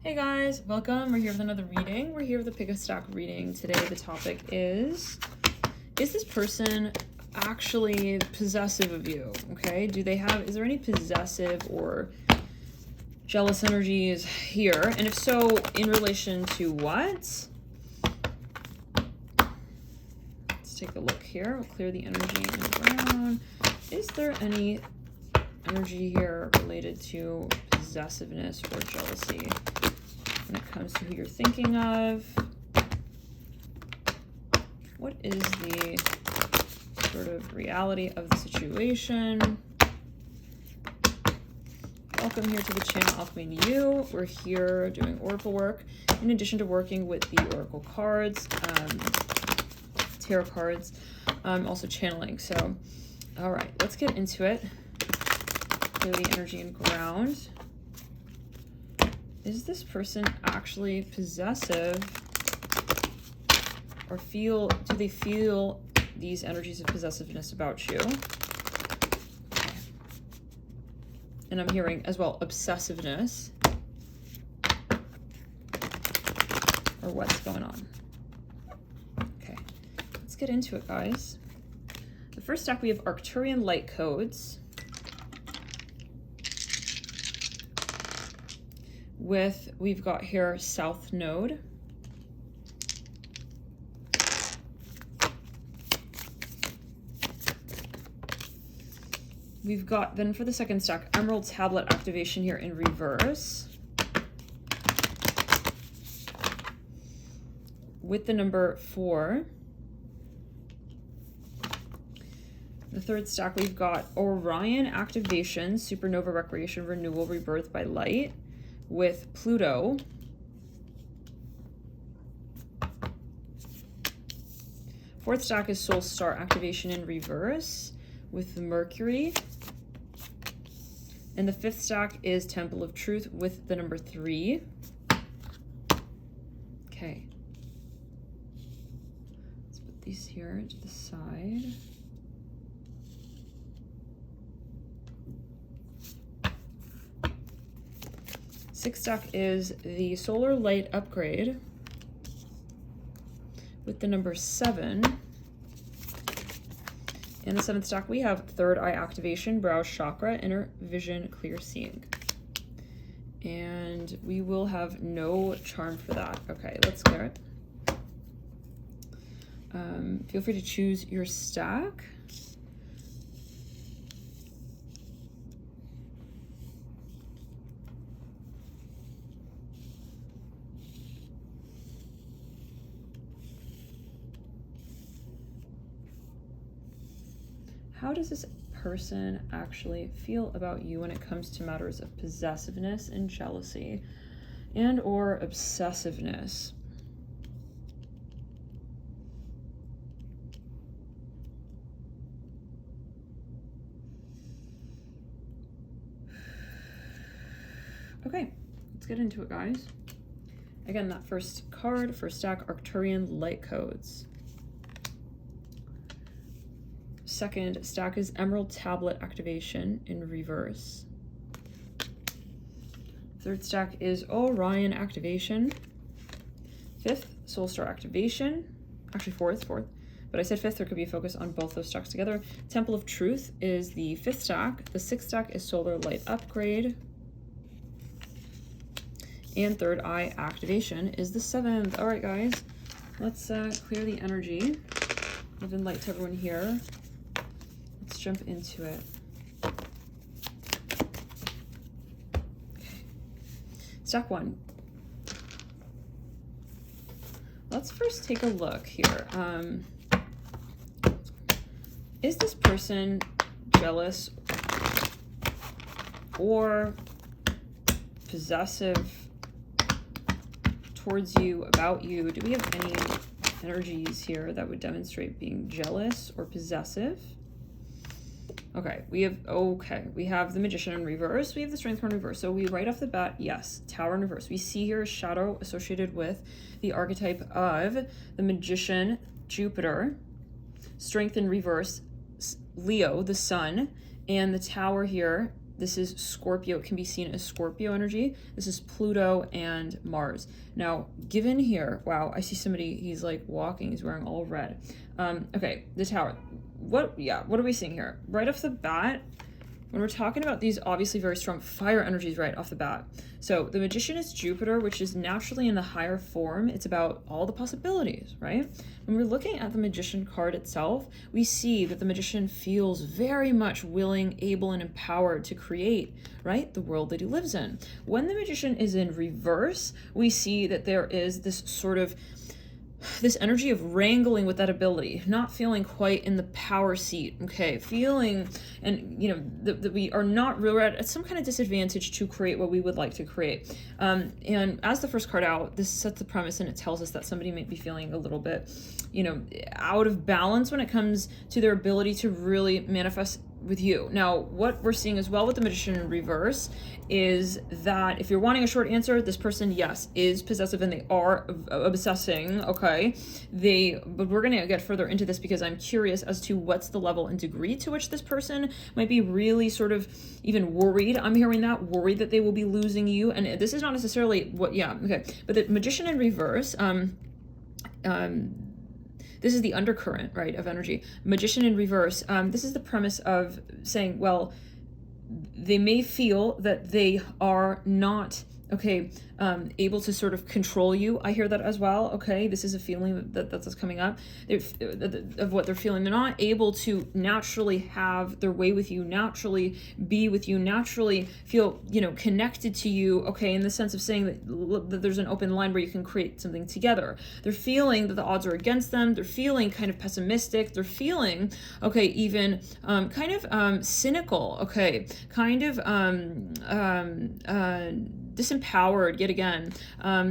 Hey guys, welcome. We're here with another reading. We're here with a pick a stack reading. Today the topic is this person actually possessive of you? Okay, is there any possessive or jealous energies here? And if so, in relation to what? Let's take a look here. We'll clear the energy in the ground. Is there any energy here related to possessiveness or jealousy when it comes to who you're thinking of? What is the sort of reality of the situation? Welcome here to the channel, Alchemy to You. We're here doing oracle work in addition to working with the oracle cards, tarot cards, also channeling. So, all right, let's get into it. Clear the energy and ground. Is this person actually possessive, or do they feel these energies of possessiveness about you? Okay. And I'm hearing as well obsessiveness, or what's going on. Okay, let's get into it, guys. The first stack, we have Arcturian light codes. We've got here South Node. We've got, then for the second stack, Emerald Tablet activation here in reverse, with the number 4. The third stack, we've got Orion activation, supernova recreation, renewal, rebirth by light, with Pluto. Fourth stack is Soul Star activation in reverse with Mercury. And the fifth stack is Temple of Truth with the number 3. Okay. Let's put these here to the side. Sixth stack is the Solar Light upgrade with the number 7. In the seventh stack, we have third eye activation, brow chakra, inner vision, clear seeing. And we will have no charm for that. Okay, let's clear it. Feel free to choose your stack. How does this person actually feel about you when it comes to matters of possessiveness and jealousy and or obsessiveness? Okay, let's get into it, guys. Again, that first card, first stack, Arcturian light codes. Second stack is Emerald Tablet activation in reverse. Third stack is Orion activation. Fifth, Soul Star activation. Actually fourth, but I said fifth, there could be a focus on both those stacks together. Temple of Truth is the fifth stack. The sixth stack is Solar Light upgrade. And third eye activation is the 7th. All right, guys, let's clear the energy. Love and light to everyone here. Let's jump into it. Okay. Stack 1. Let's first take a look here. Is this person jealous or possessive towards you, about you? Do we have any energies here that would demonstrate being jealous or possessive? Okay, we have the Magician in reverse, we have the Strength card in reverse. So we right off the bat, yes, Tower in reverse. We see here a shadow associated with the archetype of the Magician, Jupiter, Strength in reverse, Leo, the Sun, and the Tower here This is Scorpio. It can be seen as Scorpio energy. This is Pluto and Mars. Now, given here, wow, I see somebody, he's like walking, he's wearing all red. Okay, the Tower. What are we seeing here? Right off the bat, when we're talking about these obviously very strong fire energies right off the bat. So the Magician is Jupiter, which is naturally in the higher form. It's about all the possibilities, right? When we're looking at the Magician card itself, we see that the Magician feels very much willing, able, and empowered to create, right, the world that he lives in. When the Magician is in reverse, we see that there is this sort of this energy of wrangling with that ability, not feeling quite in the power seat, okay, feeling, and you know, that we are not really at some kind of disadvantage to create what we would like to create. And as the first card out, this sets the premise and it tells us that somebody might be feeling a little bit, you know, out of balance when it comes to their ability to really manifest with you. Now, what we're seeing as well with the Magician in reverse is that if you're wanting a short answer, this person, yes, is possessive and they are obsessing, okay? But we're gonna get further into this because I'm curious as to what's the level and degree to which this person might be really sort of even worried. I'm hearing that, worried that they will be losing you. And this is not necessarily what, yeah, okay. But the Magician in reverse, this is the undercurrent, right, of energy. Magician in reverse, this is the premise of saying, well, they may feel that they are not, okay, able to sort of control you. I hear that as well, okay? This is a feeling that's coming up of what they're feeling. They're not able to naturally have their way with you, naturally be with you, naturally feel, you know, connected to you, okay, in the sense of saying that there's an open line where you can create something together. They're feeling that the odds are against them. They're feeling kind of pessimistic. They're feeling, okay, even kind of cynical, okay, kind of disempowered yet again,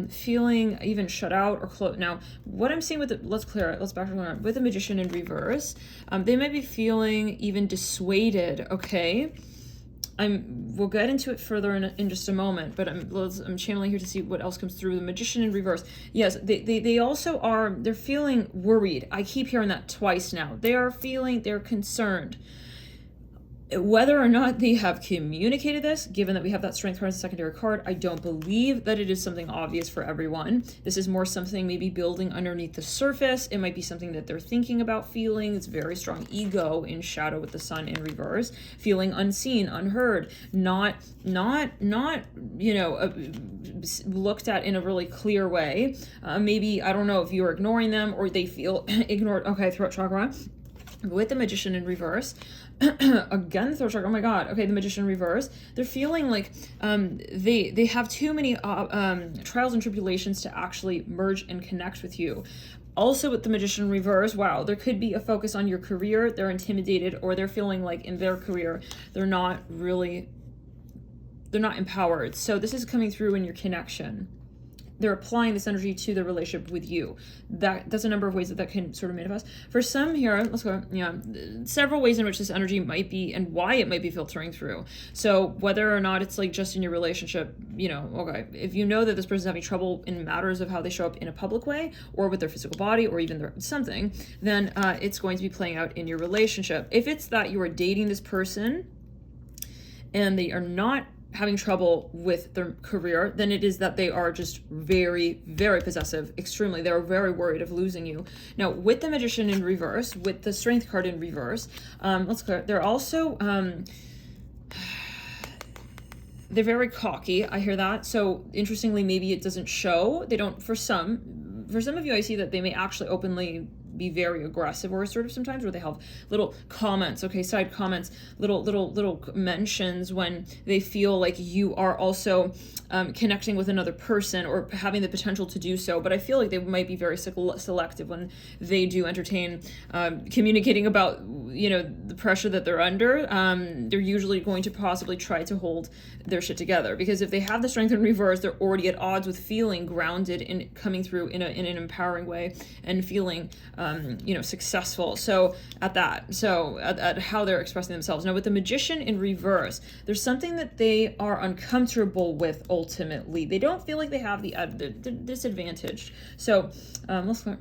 feeling even shut out or close. Now, what I'm seeing with the, let's back around with the Magician in reverse, they might be feeling even dissuaded, okay? We'll get into it further in just a moment, but I'm channeling here to see what else comes through. The Magician in reverse. Yes, they also are, they're feeling worried. I keep hearing that twice now. They're concerned. Whether or not they have communicated this, given that we have that Strength card as a secondary card, I don't believe that it is something obvious for everyone. This is more something maybe building underneath the surface. It might be something that they're thinking about feeling. It's very strong ego in shadow with the Sun in reverse, feeling unseen, unheard, not you know, looked at in a really clear way. Maybe, I don't know if you're ignoring them or they feel ignored. Okay, throat chakra. With the Magician in reverse, again, the throat chakra, oh my god, okay, the Magician in reverse, they're feeling like they have too many trials and tribulations to actually merge and connect with you. Also with the Magician in reverse, wow, there could be a focus on your career. They're intimidated, or they're feeling like in their career they're not empowered. So this is coming through in your connection. They're applying this energy to their relationship with you. That's a number of ways that can sort of manifest. For some here, let's go, yeah, several ways in which this energy might be and why it might be filtering through. So whether or not it's like just in your relationship, you know, okay, if you know that this person's having trouble in matters of how they show up in a public way or with their physical body or even their something, then it's going to be playing out in your relationship. If it's that you are dating this person and they are not having trouble with their career, then it is that they are just very, very possessive, extremely. They're very worried of losing you. Now, with the Magician in reverse, with the Strength card in reverse, let's clear. They're also, they're very cocky. I hear that. So interestingly, maybe it doesn't show. They don't, for some of you, I see that they may actually openly be very aggressive or assertive sometimes, where they have little comments, okay, side comments, little mentions when they feel like you are also connecting with another person or having the potential to do so. But I feel like they might be very selective when they do entertain communicating about, you know, the pressure that they're under. They're usually going to possibly try to hold their shit together, because if they have the Strength in reverse, they're already at odds with feeling grounded and coming through in an empowering way and feeling you know, successful. So at how they're expressing themselves. Now with the Magician in reverse, there's something that they are uncomfortable with ultimately. They don't feel like they have the disadvantage. So let's go.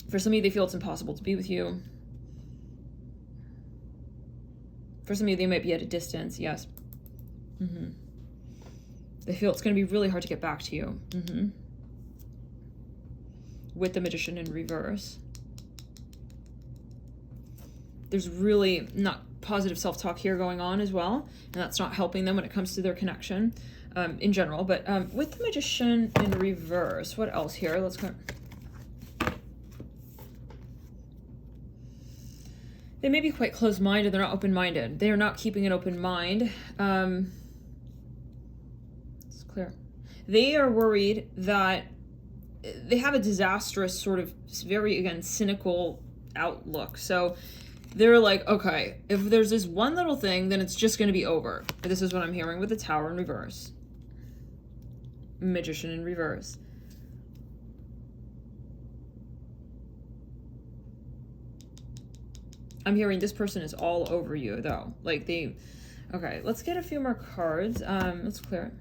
For some of you, they feel it's impossible to be with you. For some of you, they might be at a distance, yes. They feel it's going to be really hard to get back to you. With the Magician in reverse. There's really not positive self-talk here going on as well, and that's not helping them when it comes to their connection in general. But with the Magician in reverse, what else here? Let's go. They may be quite closed-minded. They're not open-minded. They are not keeping an open mind. It's clear. They are worried that they have a disastrous sort of very, again, cynical outlook. So they're like, okay, if there's this one little thing, then it's just going to be over. This is what I'm hearing with the Tower in reverse. Magician in reverse. I'm hearing this person is all over you, though. Like, they... Okay, let's get a few more cards. Let's clear it.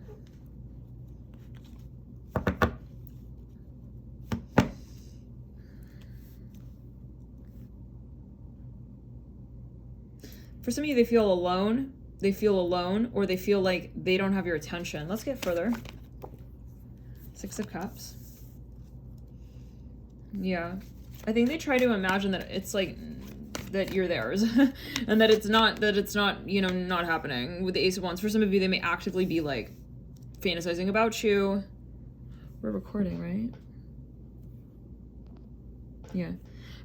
For some of you, they feel alone. They feel alone, or they feel like they don't have your attention. Let's get further. Six of Cups. Yeah. I think they try to imagine that it's like... that you're theirs and that it's not, you know, not happening. With the Ace of Wands, for some of you, they may actively be like fantasizing about you. We're recording, right? Yeah.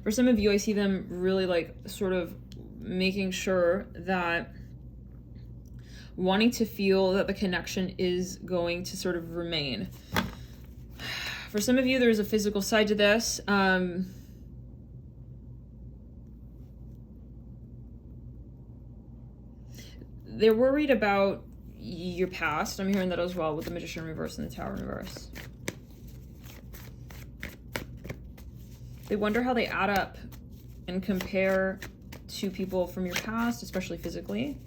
For some of you, I see them really like sort of making sure that wanting to feel that the connection is going to sort of remain. For some of you, there's a physical side to this. They're worried about your past. I'm hearing that as well with the Magician in reverse and the Tower in reverse. They wonder how they add up and compare to people from your past, especially physically.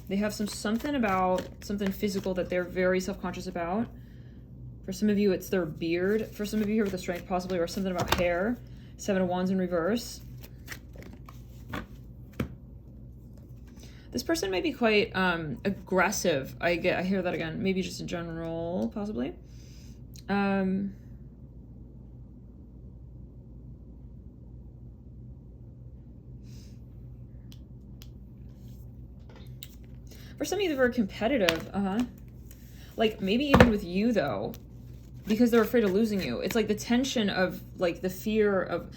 They have something physical that they're very self-conscious about. For some of you, it's their beard. For some of you here with the Strength, possibly, or something about hair. Seven of Wands in reverse. This person may be quite aggressive. I hear that again. Maybe just in general, possibly. For some of you, they're very competitive. Like, maybe even with you, though, because they're afraid of losing you. It's like the tension of, like, the fear of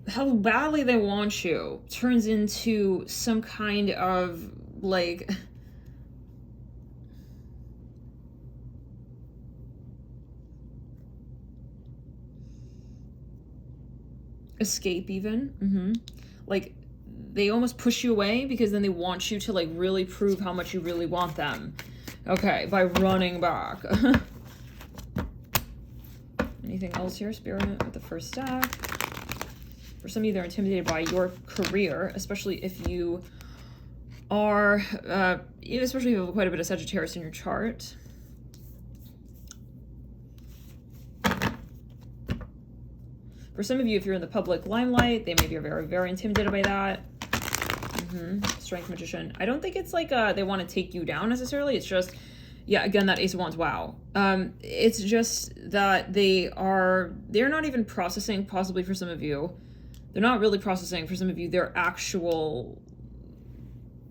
how badly they want you turns into some kind of, like... escape, even. Like, they almost push you away because then they want you to, like, really prove how much you really want them. Okay, by running back. Anything else here, Spirit, with the first stack? For some of you, they're intimidated by your career, especially if you are, especially if you have quite a bit of Sagittarius in your chart. For some of you, if you're in the public limelight, they may be very, very intimidated by that. Strength, Magician. I don't think it's like they want to take you down necessarily. It's just, yeah, again, that Ace of Wands, wow. It's just that they're not even processing, possibly for some of you. They're not really processing, for some of you, their actual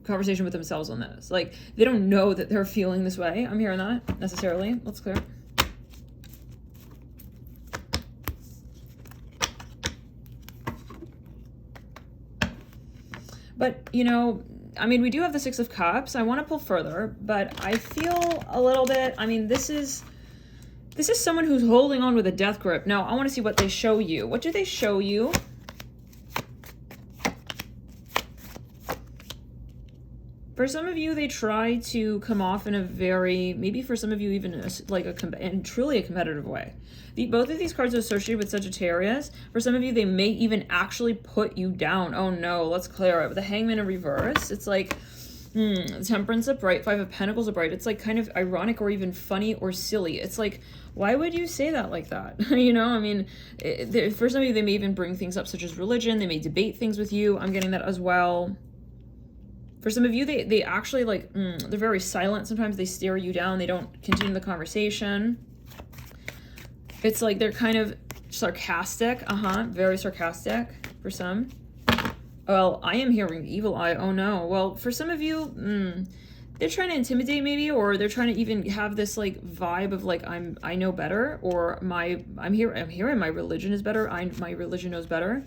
conversation with themselves on this. Like, they don't know that they're feeling this way. I'm hearing that, necessarily. Let's clear. But, you know, I mean, we do have the Six of Cups. I want to pull further, but I feel a little bit, I mean, this is someone who's holding on with a death grip. Now, I want to see what they show you. What do they show you? For some of you, they try to come off in a very, maybe for some of you even in truly a competitive way. Both of these cards are associated with Sagittarius. For some of you, they may even actually put you down. Oh no, let's clear it. With the Hangman in reverse, it's like, Temperance upright, Five of Pentacles upright. It's like kind of ironic or even funny or silly. It's like, why would you say that like that? You know, I mean, for some of you, they may even bring things up such as religion. They may debate things with you. I'm getting that as well. For some of you, they actually like, they're very silent. Sometimes they stare you down. They don't continue the conversation. It's like they're kind of sarcastic. Very sarcastic for some. Well, I am hearing evil eye. Oh no. Well, for some of you, they're trying to intimidate maybe, or they're trying to even have this like vibe of like I know better, or I'm hearing my religion is better. My religion knows better.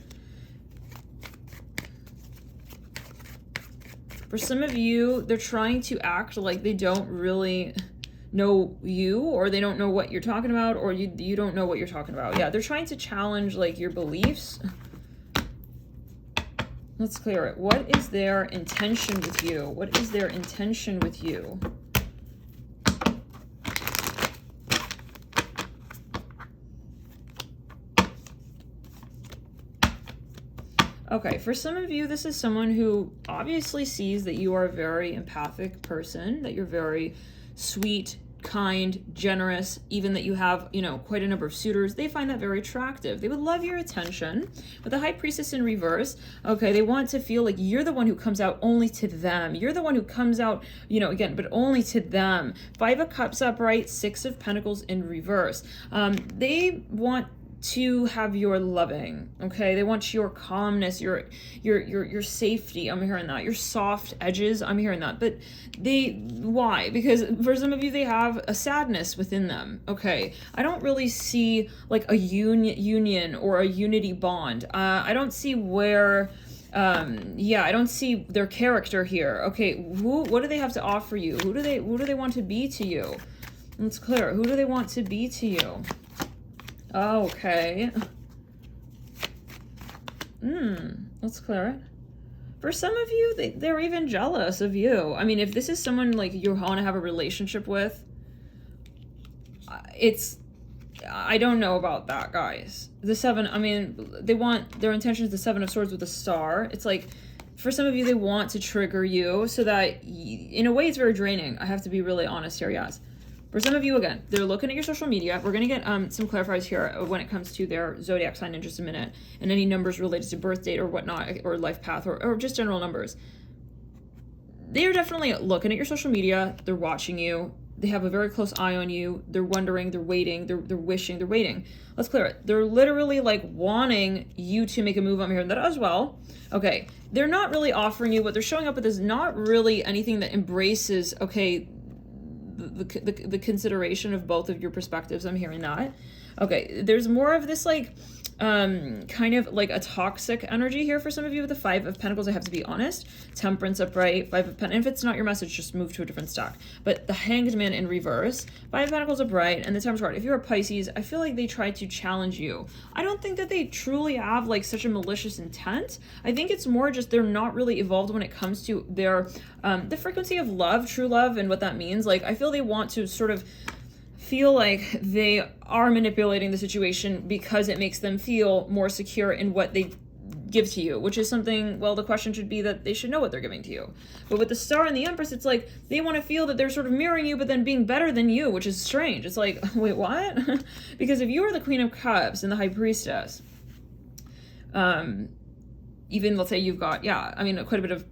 For some of you, they're trying to act like they don't really know you, or they don't know what you're talking about, or you don't know what you're talking about. Yeah, they're trying to challenge like your beliefs. Let's clear it. What is their intention with you? What is their intention with you? Okay, for some of you, this is someone who obviously sees that you are a very empathic person, that you're very sweet, kind, generous, even that you have, quite a number of suitors. They find that very attractive. They would love your attention. With the High Priestess in reverse, okay, they want to feel like you're the one who comes out only to them. You're the one who comes out, again, but only to them. 5 of Cups upright, 6 of Pentacles in reverse. They want to have your loving, okay? They want your calmness, your safety. I'm hearing that. Your soft edges. I'm hearing that. But why? Because for some of you, they have a sadness within them, okay? I don't really see like a union or a unity bond. I don't see where, I don't see their character here. Okay, what do they have to offer you? Who do they want to be to you? Let's clear. Who do they want to be to you? Okay. Let's clear it. For some of you, they're even jealous of you. I mean, if this is someone like you want to have a relationship with, I don't know about that, guys. The 7, I mean, their intention is the 7 of Swords with a star. It's like, for some of you, they want to trigger you so that, in a way, it's very draining. I have to be really honest here, yes. For some of you, again, they're looking at your social media. We're going to get some clarifiers here when it comes to their zodiac sign in just a minute, and any numbers related to birth date or whatnot, or life path, or just general numbers. They are definitely looking at your social media. They're watching you. They have a very close eye on you. They're wondering, they're waiting, they're wishing, they're waiting. Let's clear it. They're literally like wanting you to make a move. I'm hearing that as well. Okay, they're not really offering you. What they're showing up with is not really anything that embraces, okay, the consideration of both of your perspectives. I'm hearing that. Okay, there's more of this like kind of like a toxic energy here for some of you with the 5 of Pentacles. I have to be honest. Temperance upright, 5 of Pentacles. If it's not your message, just move to a different stack. But the Hanged Man in reverse, 5 of Pentacles upright, and the Temperance card. If you're a Pisces, I feel like they try to challenge you. I don't think that they truly have like such a malicious intent. I think it's more just they're not really evolved when it comes to their the frequency of love, true love, and what that means. Like, I feel they want to sort of feel like they are manipulating the situation because it makes them feel more secure in what they give to you, which is something, well, the question should be that they should know what they're giving to you. But with the Star and the Empress, it's like they want to feel that they're sort of mirroring you, but then being better than you, which is strange. It's like, wait, what? Because if you are the Queen of Cups and the High Priestess, even let's say you've got, quite a bit of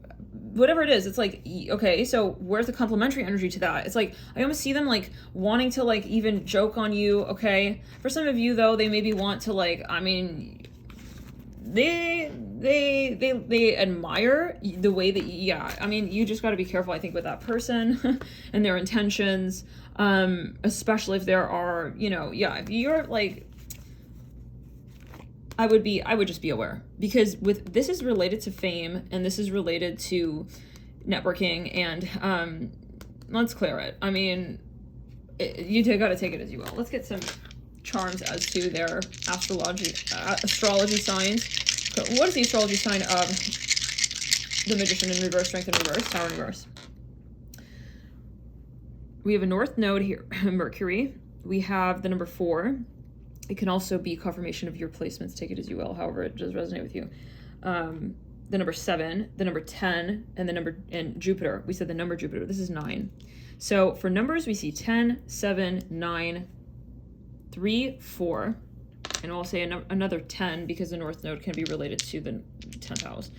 whatever it is, it's like, okay, so where's the complementary energy to that? It's like, I almost see them like wanting to like even joke on you, okay? For some of you though, they maybe want to like, I mean, they admire the way that, you just got to be careful, I think, with that person and their intentions, especially if there are, if you're like, I would just be aware, because with this is related to fame and this is related to networking, and let's clear it. I mean, you got to take it as you will. Let's get some charms as to their astrology signs. So what is the astrology sign of the Magician in reverse, Strength in reverse, Tower in reverse? We have a North Node here, Mercury. We have the number 4. It can also be confirmation of your placements. Take it as you will, however it does resonate with you. The number 7, the number 10, and Jupiter. We said the number Jupiter. This is 9. So for numbers, we see 10, 7, 9, 3, 4, and I'll say another 10 because the North Node can be related to the 10th house.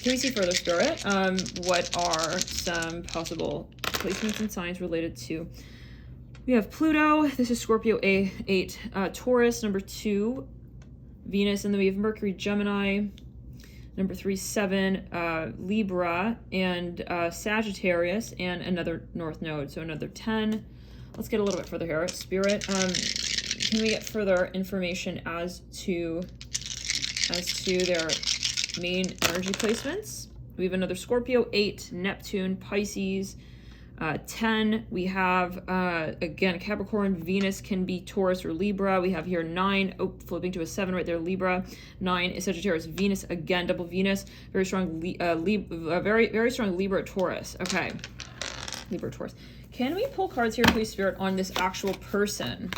Can we see further, Spirit? What are some possible placements and signs related to? We have Pluto. This is Scorpio 8, Taurus, number 2, Venus, and then we have Mercury, Gemini, number 3, 7, Libra, and Sagittarius, and another North Node, so another 10. Let's get a little bit further here. Spirit, can we get further information as to their main energy placements? We have another Scorpio, 8, Neptune, Pisces, 10. We have, again, Capricorn, Venus can be Taurus or Libra. We have here 9, flipping to a 7 right there, Libra. 9 is Sagittarius, Venus, again, double Venus. Very strong, very strong Libra, Taurus. Okay, Libra, Taurus. Can we pull cards here, please, Spirit, on this actual person?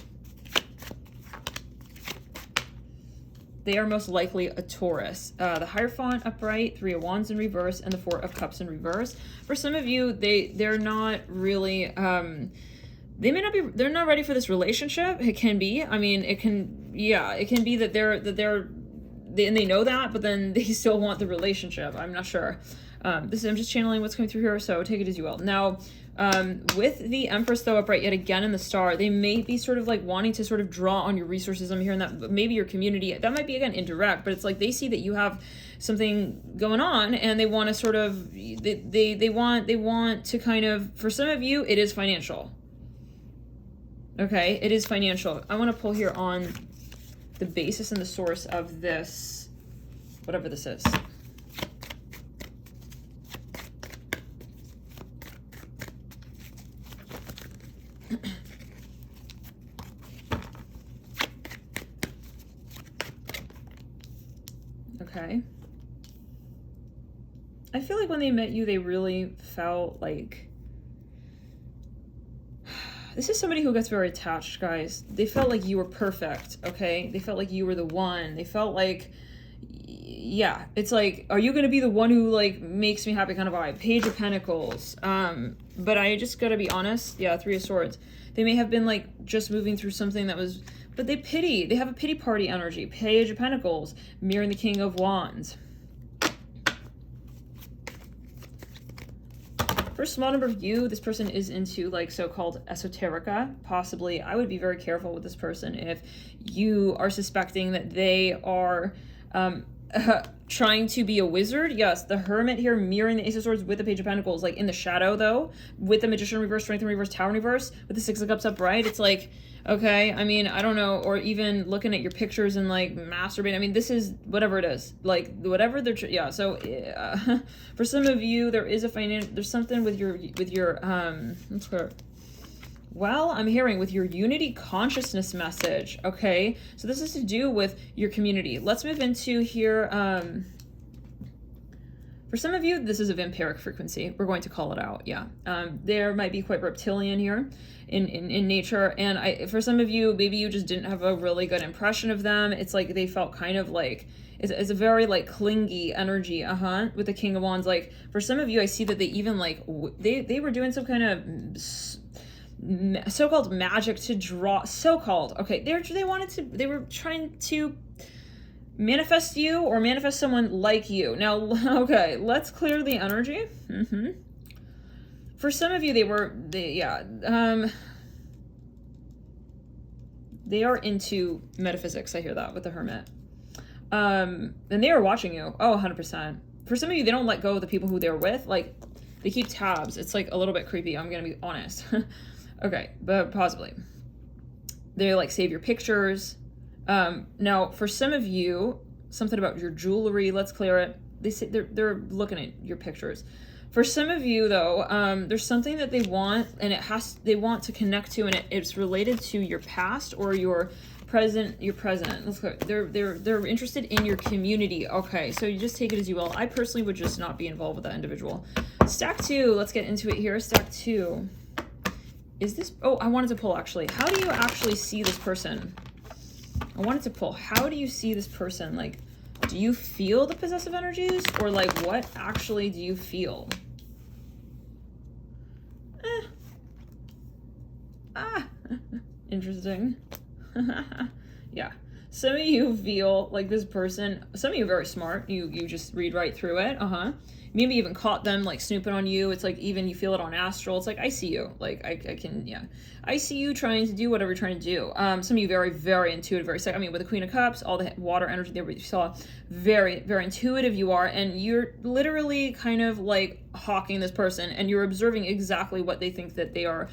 They are most likely a Taurus. The Hierophant upright, 3 of Wands in reverse, and the 4 of Cups in reverse. For some of you, they're not really, they're not ready for this relationship. It can be. I mean, it can be that they know that, but then they still want the relationship. I'm not sure. I'm just channeling what's coming through here, so take it as you will. Now, with the Empress, though, upright yet again in the star, they may be sort of like wanting to sort of draw on your resources. I'm hearing that, but maybe your community. That might be, again, indirect, but it's like they see that you have something going on, and they want to sort of, they want to kind of, for some of you, it is financial. Okay, it is financial. I want to pull here on the basis and the source of this, whatever this is. Okay. I feel like when they met you, they really felt like... This is somebody who gets very attached, guys. They felt like you were perfect, okay? They felt like you were the one. They felt like... Yeah, it's like, are you going to be the one who, like, makes me happy kind of vibe? Page of Pentacles. But I just got to be honest. Yeah, 3 of Swords. They may have been, like, just moving through something that was... But they have a pity party energy. Page of Pentacles, mirroring the King of Wands. For a small number of you, this person is into like so-called esoterica. Possibly, I would be very careful with this person if you are suspecting that they are trying to be a wizard. Yes, the Hermit here mirroring the Ace of Swords with the Page of Pentacles, like in the shadow though, with the Magician in reverse, Strength in reverse, Tower in reverse, with the 6 of Cups upright. It's like, okay, I mean, I don't know, or even looking at your pictures and like masturbating. I mean, this is whatever it is, like whatever they're, yeah. So for some of you, there is there's something with your let's go. Well, I'm hearing with your unity consciousness message. Okay, so this is to do with your community. Let's move into here. For some of you, this is a vampiric frequency. We're going to call it out. Yeah, there might be quite reptilian here in nature, and for some of you, maybe you just didn't have a really good impression of them. It's like they felt kind of like it's a very like clingy energy. With the King of Wands. Like for some of you, I see that they even like they were doing some kind of so-called magic to draw. Okay, they were trying to manifest you or manifest someone like you. Now, okay, let's clear the energy. For some of you, they are into metaphysics. I hear that with the Hermit. And they are watching you. Oh, 100%. For some of you, they don't let go of the people who they're with. Like, they keep tabs. It's like a little bit creepy. I'm going to be honest. Okay, but possibly. They like save your pictures. Now, for some of you, something about your jewelry, let's clear it. They say they're looking at your pictures. For some of you, though, there's something that they want, and they want to connect to, and it's related to your past or your present. Let's go. They're interested in your community. Okay, so you just take it as you will. I personally would just not be involved with that individual. Stack 2. Let's get into it here. Stack 2. Is this? Oh, I wanted to pull actually. How do you actually see this person? I wanted to pull. How do you see this person? Like, do you feel the possessive energies, or like what actually do you feel? Interesting. Yeah. some of you feel like this person, some of you are very smart. You just read right through it. Maybe even caught them like snooping on you. It's like even you feel it on astral. It's like, I see you. Like I can, yeah. I see you trying to do whatever you're trying to do. Some of you very, very intuitive, very psychic. I mean, with the Queen of Cups, all the water energy there, you saw very, very intuitive you are. And you're literally kind of like hawking this person and you're observing exactly what they think that they are,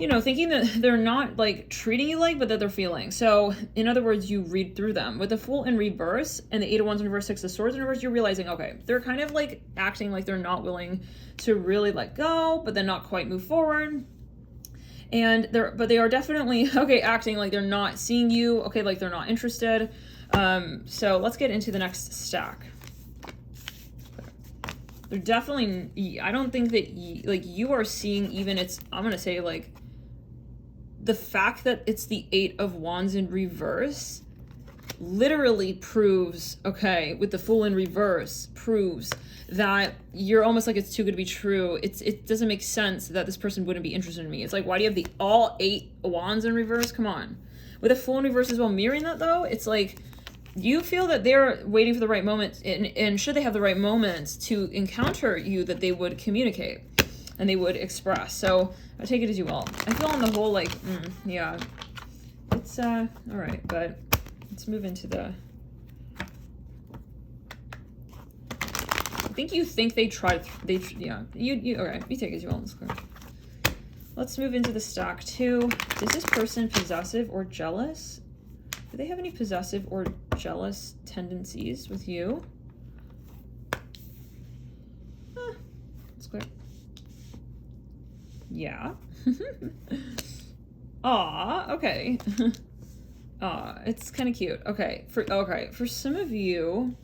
you know, thinking that they're not like treating you like, but that they're feeling. So in other words, you read through them. With the Fool in reverse and the Eight of Wands in reverse, Six of Swords in reverse, you're realizing, okay, they're kind of like acting like they're not willing to really let go, but then not quite move forward. And but they are definitely, okay, acting like they're not seeing you, okay, like they're not interested. So let's get into the next stack. They're definitely, I don't think that you are seeing even I'm going to say like, the fact that it's the Eight of Wands in reverse literally proves, okay, with the Fool in reverse, proves that you're almost like it's too good to be true. It doesn't make sense that this person wouldn't be interested in me. It's like, why do you have the all 8 wands in reverse? Come on. With a Fool in reverse as well, mirroring that though, it's like, you feel that they're waiting for the right moment, and should they have the right moments to encounter you, that they would communicate and they would express. So I take it as you will. I feel on the whole like, yeah, it's all right, but let's move into the, I think they tried, yeah, okay, you take it as you will. It's clear. Let's move into the stack 2. Is this person possessive or jealous? Do they have any possessive or jealous tendencies with you? It's clear. Yeah. Aw, okay. Aw, it's kind of cute. Okay, for some of you,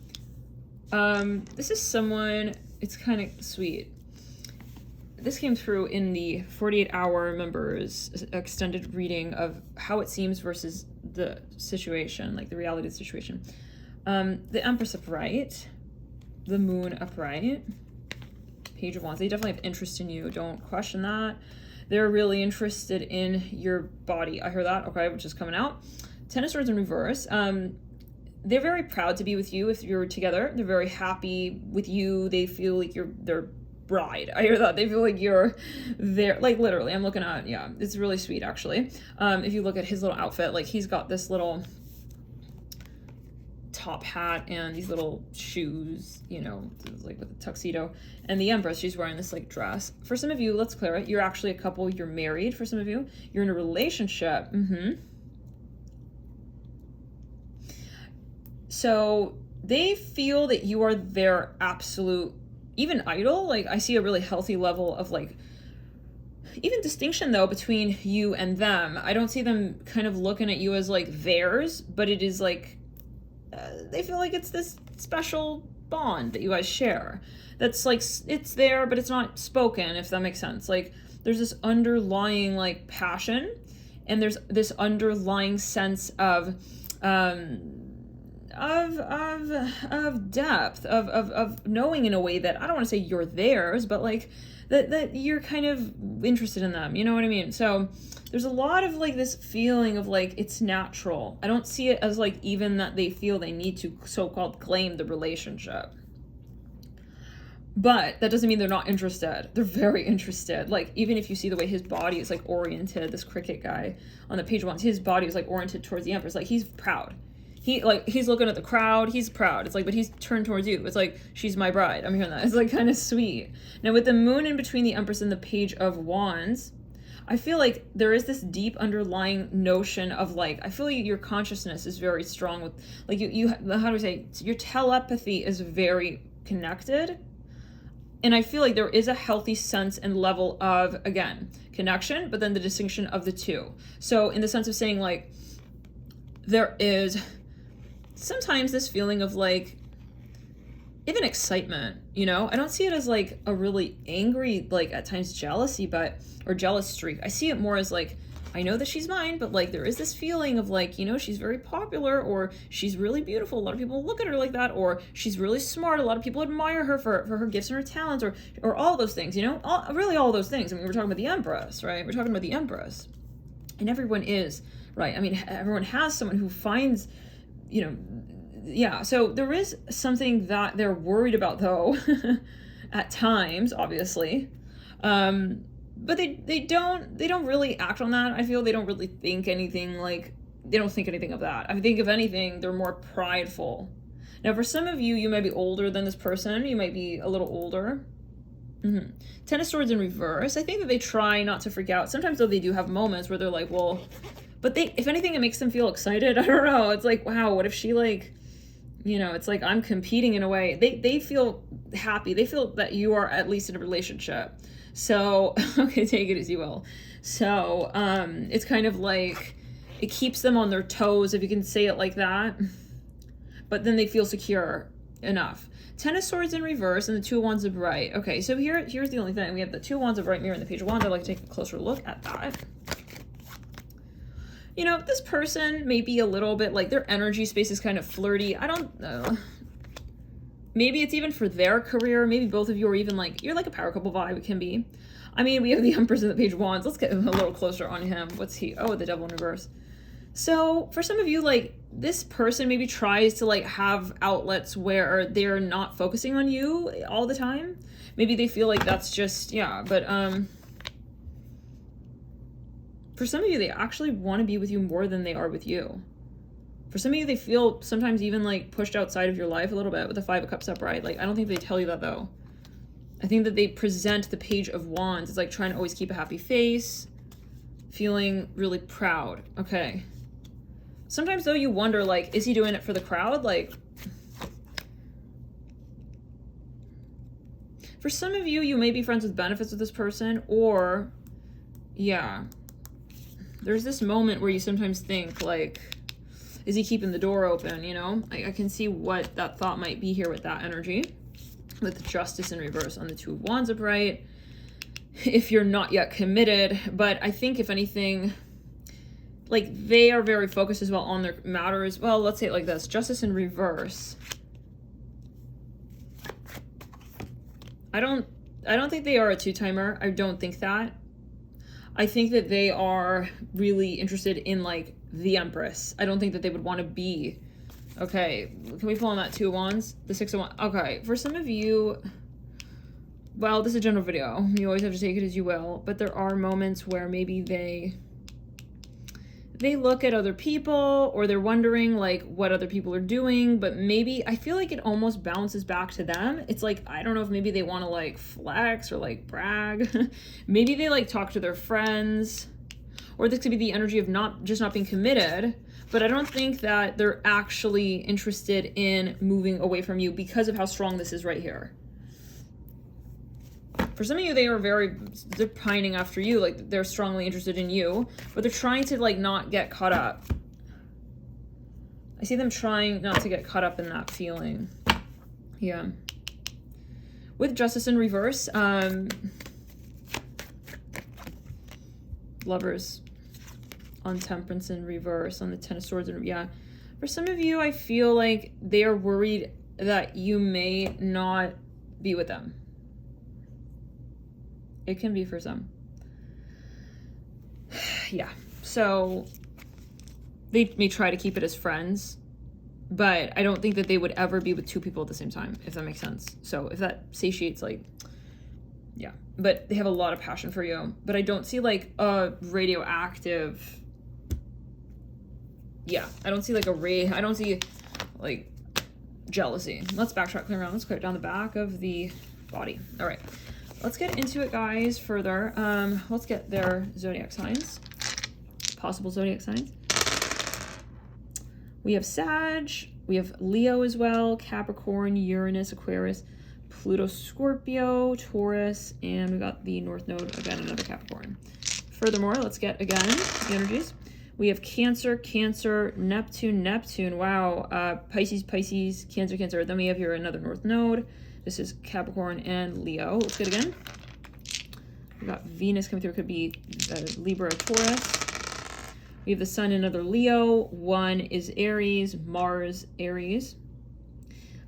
this is someone, it's kind of sweet. This came through in the 48-hour members extended reading of how it seems versus the situation, like the reality of the situation. The Empress upright, the Moon upright, Page of Wands. They definitely have interest in you. Don't question that. They're really interested in your body. I heard that. Okay, which is coming out. Ten of Swords in reverse. They're very proud to be with you if you're together. They're very happy with you. They feel like you're their bride. I hear that. They feel like you're there. Like literally, I'm looking at, yeah, it's really sweet actually. If you look at his little outfit, like he's got this little top hat and these little shoes, you know, like with a tuxedo. And the Empress, she's wearing this like dress. For some of you, let's clear it. You're actually a couple. You're married. For some of you, you're in a relationship. So they feel that you are their absolute, even idol. Like I see a really healthy level of like, even distinction though between you and them. I don't see them kind of looking at you as like theirs, but it is like, they feel like it's this special bond that you guys share. That's like, it's there, but it's not spoken, if that makes sense. Like there's this underlying like passion, and there's this underlying sense of depth, of knowing in a way that I don't want to say you're theirs, but like that you're kind of interested in them, you know what I mean? So there's a lot of like this feeling of like it's natural. I don't see it as like even that they feel they need to so-called claim the relationship. But that doesn't mean they're not interested. They're very interested. Like, even if you see the way his body is like oriented, this cricket guy on the Page of Wands, his body is like oriented towards the Empress. Like, he's proud. He's looking at the crowd. He's proud. It's like, but he's turned towards you. It's like, she's my bride. I'm hearing that. It's like kind of sweet. Now, with the Moon in between the Empress and the Page of Wands, I feel like there is this deep underlying notion of like, I feel like your consciousness is very strong with, like, you how do I say, your telepathy is very connected. And I feel like there is a healthy sense and level of, again, connection, but then the distinction of the two. So in the sense of saying like, there is sometimes this feeling of like, even excitement, you know? I don't see it as like a really angry, like at times jealousy, or jealous streak. I see it more as like, I know that she's mine, but like there is this feeling of like, you know, she's very popular, or she's really beautiful. A lot of people look at her like that, or she's really smart. A lot of people admire her for her gifts and her talents, or all those things, you know, really all those things. I mean, we're talking about the Empress, right? We're talking about the Empress. And everyone is, right? I mean, everyone has someone who finds, you know, yeah. So there is something that they're worried about, though, at times, obviously. But they don't really act on that. I feel they don't really think anything like, they don't think anything of that. I think if anything, they're more prideful. Now, for some of you, you might be older than this person. You might be a little older. Ten of Swords in reverse. I think that they try not to freak out. Sometimes, though, they do have moments where they're like, well, but if anything, it makes them feel excited. I don't know. It's like, wow, what if she, like, you know, it's like I'm competing in a way. They feel happy. They feel that you are at least in a relationship. So, okay, take it as you will. So, it's kind of like, it keeps them on their toes, if you can say it like that. But then they feel secure enough. Ten of Swords in reverse and the Two of Wands upright. Okay, so here's the only thing. We have the Two of Wands upright mirror and the Page of Wands. I'd like to take a closer look at that. You know, this person may be a little bit like, their energy space is kind of flirty. I don't know. Maybe it's even for their career. Maybe both of you are even like, you're like a power couple vibe. It can be. I mean, we have the Empress and the Page of Wands. Let's get a little closer on him. What's he? Oh, the Devil in reverse. So for some of you, like, this person maybe tries to like have outlets where they're not focusing on you all the time. Maybe they feel like that's just, yeah, but for some of you, they actually want to be with you more than they are with you. For some of you, they feel sometimes even like pushed outside of your life a little bit with the Five of Cups upright. Like, I don't think they tell you that, though. I think that they present the Page of Wands. It's like trying to always keep a happy face, feeling really proud. Okay. Sometimes, though, you wonder, like, is he doing it for the crowd? Like, for some of you, you may be friends with benefits with this person, or, yeah, there's this moment where you sometimes think, like, is he keeping the door open, you know? I can see what that thought might be here with that energy, with Justice in reverse on the Two of Wands upright, if you're not yet committed. But I think, if anything, like, they are very focused as well on their matters. Well, let's say it like this. Justice in reverse. I don't think they are a two-timer. I don't think that. I think that they are really interested in, like, the Empress. I don't think that they would want to be. Okay, can we pull on that Two of Wands? The Six of Wands. Okay, for some of you, well, this is a general video. You always have to take it as you will. But there are moments where maybe they look at other people, or they're wondering like what other people are doing, but maybe I feel like it almost bounces back to them. It's like, I don't know if maybe they want to like flex or like brag. Maybe they like talk to their friends, or this could be the energy of not being committed, but I don't think that they're actually interested in moving away from you because of how strong this is right here. For some of you, they're pining after you, like they're strongly interested in you, but they're trying to like not get caught up. I see them trying not to get caught up in that feeling. Yeah. With Justice in reverse, Lovers on Temperance in reverse, on the Ten of Swords, and yeah. For some of you, I feel like they are worried that you may not be with them. It can be for some. Yeah. So they may try to keep it as friends, but I don't think that they would ever be with two people at the same time, if that makes sense. So if that satiates, like, yeah. But they have a lot of passion for you. But I don't see like a radioactive. Yeah. I don't see like I don't see like jealousy. Let's backtrack, clear around. Let's clear it down the back of the body. All right. Let's get into it, guys, further. Let's get their zodiac signs. Possible zodiac signs. We have Sag. We have Leo as well. Capricorn, Uranus, Aquarius, Pluto, Scorpio, Taurus, and we got the North Node, again, another Capricorn. Furthermore, let's get, again, the energies. We have Cancer, Cancer, Neptune, Neptune. Wow. Pisces, Pisces, Cancer, Cancer. Then we have here another North Node. This is Capricorn and Leo. Let's get again. We got Venus coming through. It could be Libra or Taurus. We have the Sun, another Leo. 1 is Aries, Mars, Aries.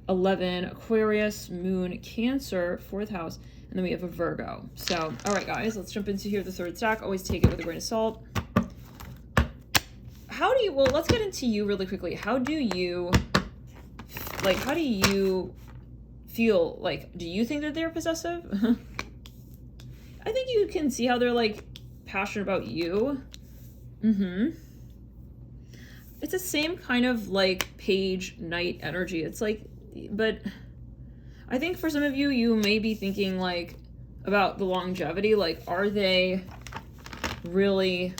11, Aquarius, Moon, Cancer, 4th house. And then we have a Virgo. So, all right, guys, let's jump into here the third stack. Always take it with a grain of salt. how do you, well, let's get into you really quickly. How do you feel? Like, do you think that they're possessive? I think you can see how they're like passionate about you. It's the same kind of like page knight energy. It's like, but I think for some of you, you may be thinking like about the longevity. Like, are they really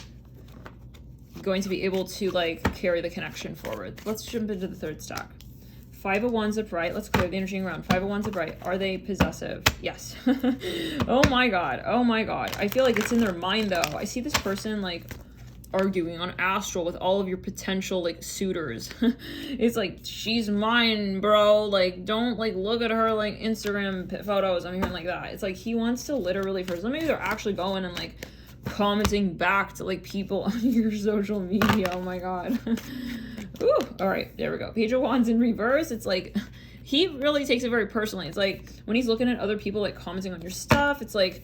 going to be able to like carry the connection forward? Let's jump into the third stack. 5 of Wands upright. Let's clear the energy around. 5 of Wands upright. Are they possessive? Yes. Oh my God. Oh my God. I feel like it's in their mind though. I see this person like arguing on astral with all of your potential like suitors. It's like, she's mine, bro. Like, don't like look at her like Instagram photos. I'm hearing like that. It's like he wants to literally, for some of you, they're actually going and like commenting back to like people on your social media. Oh my God. Ooh, all right, there we go. Page of Wands in reverse. It's like he really takes it very personally. It's like when he's looking at other people like commenting on your stuff, it's like,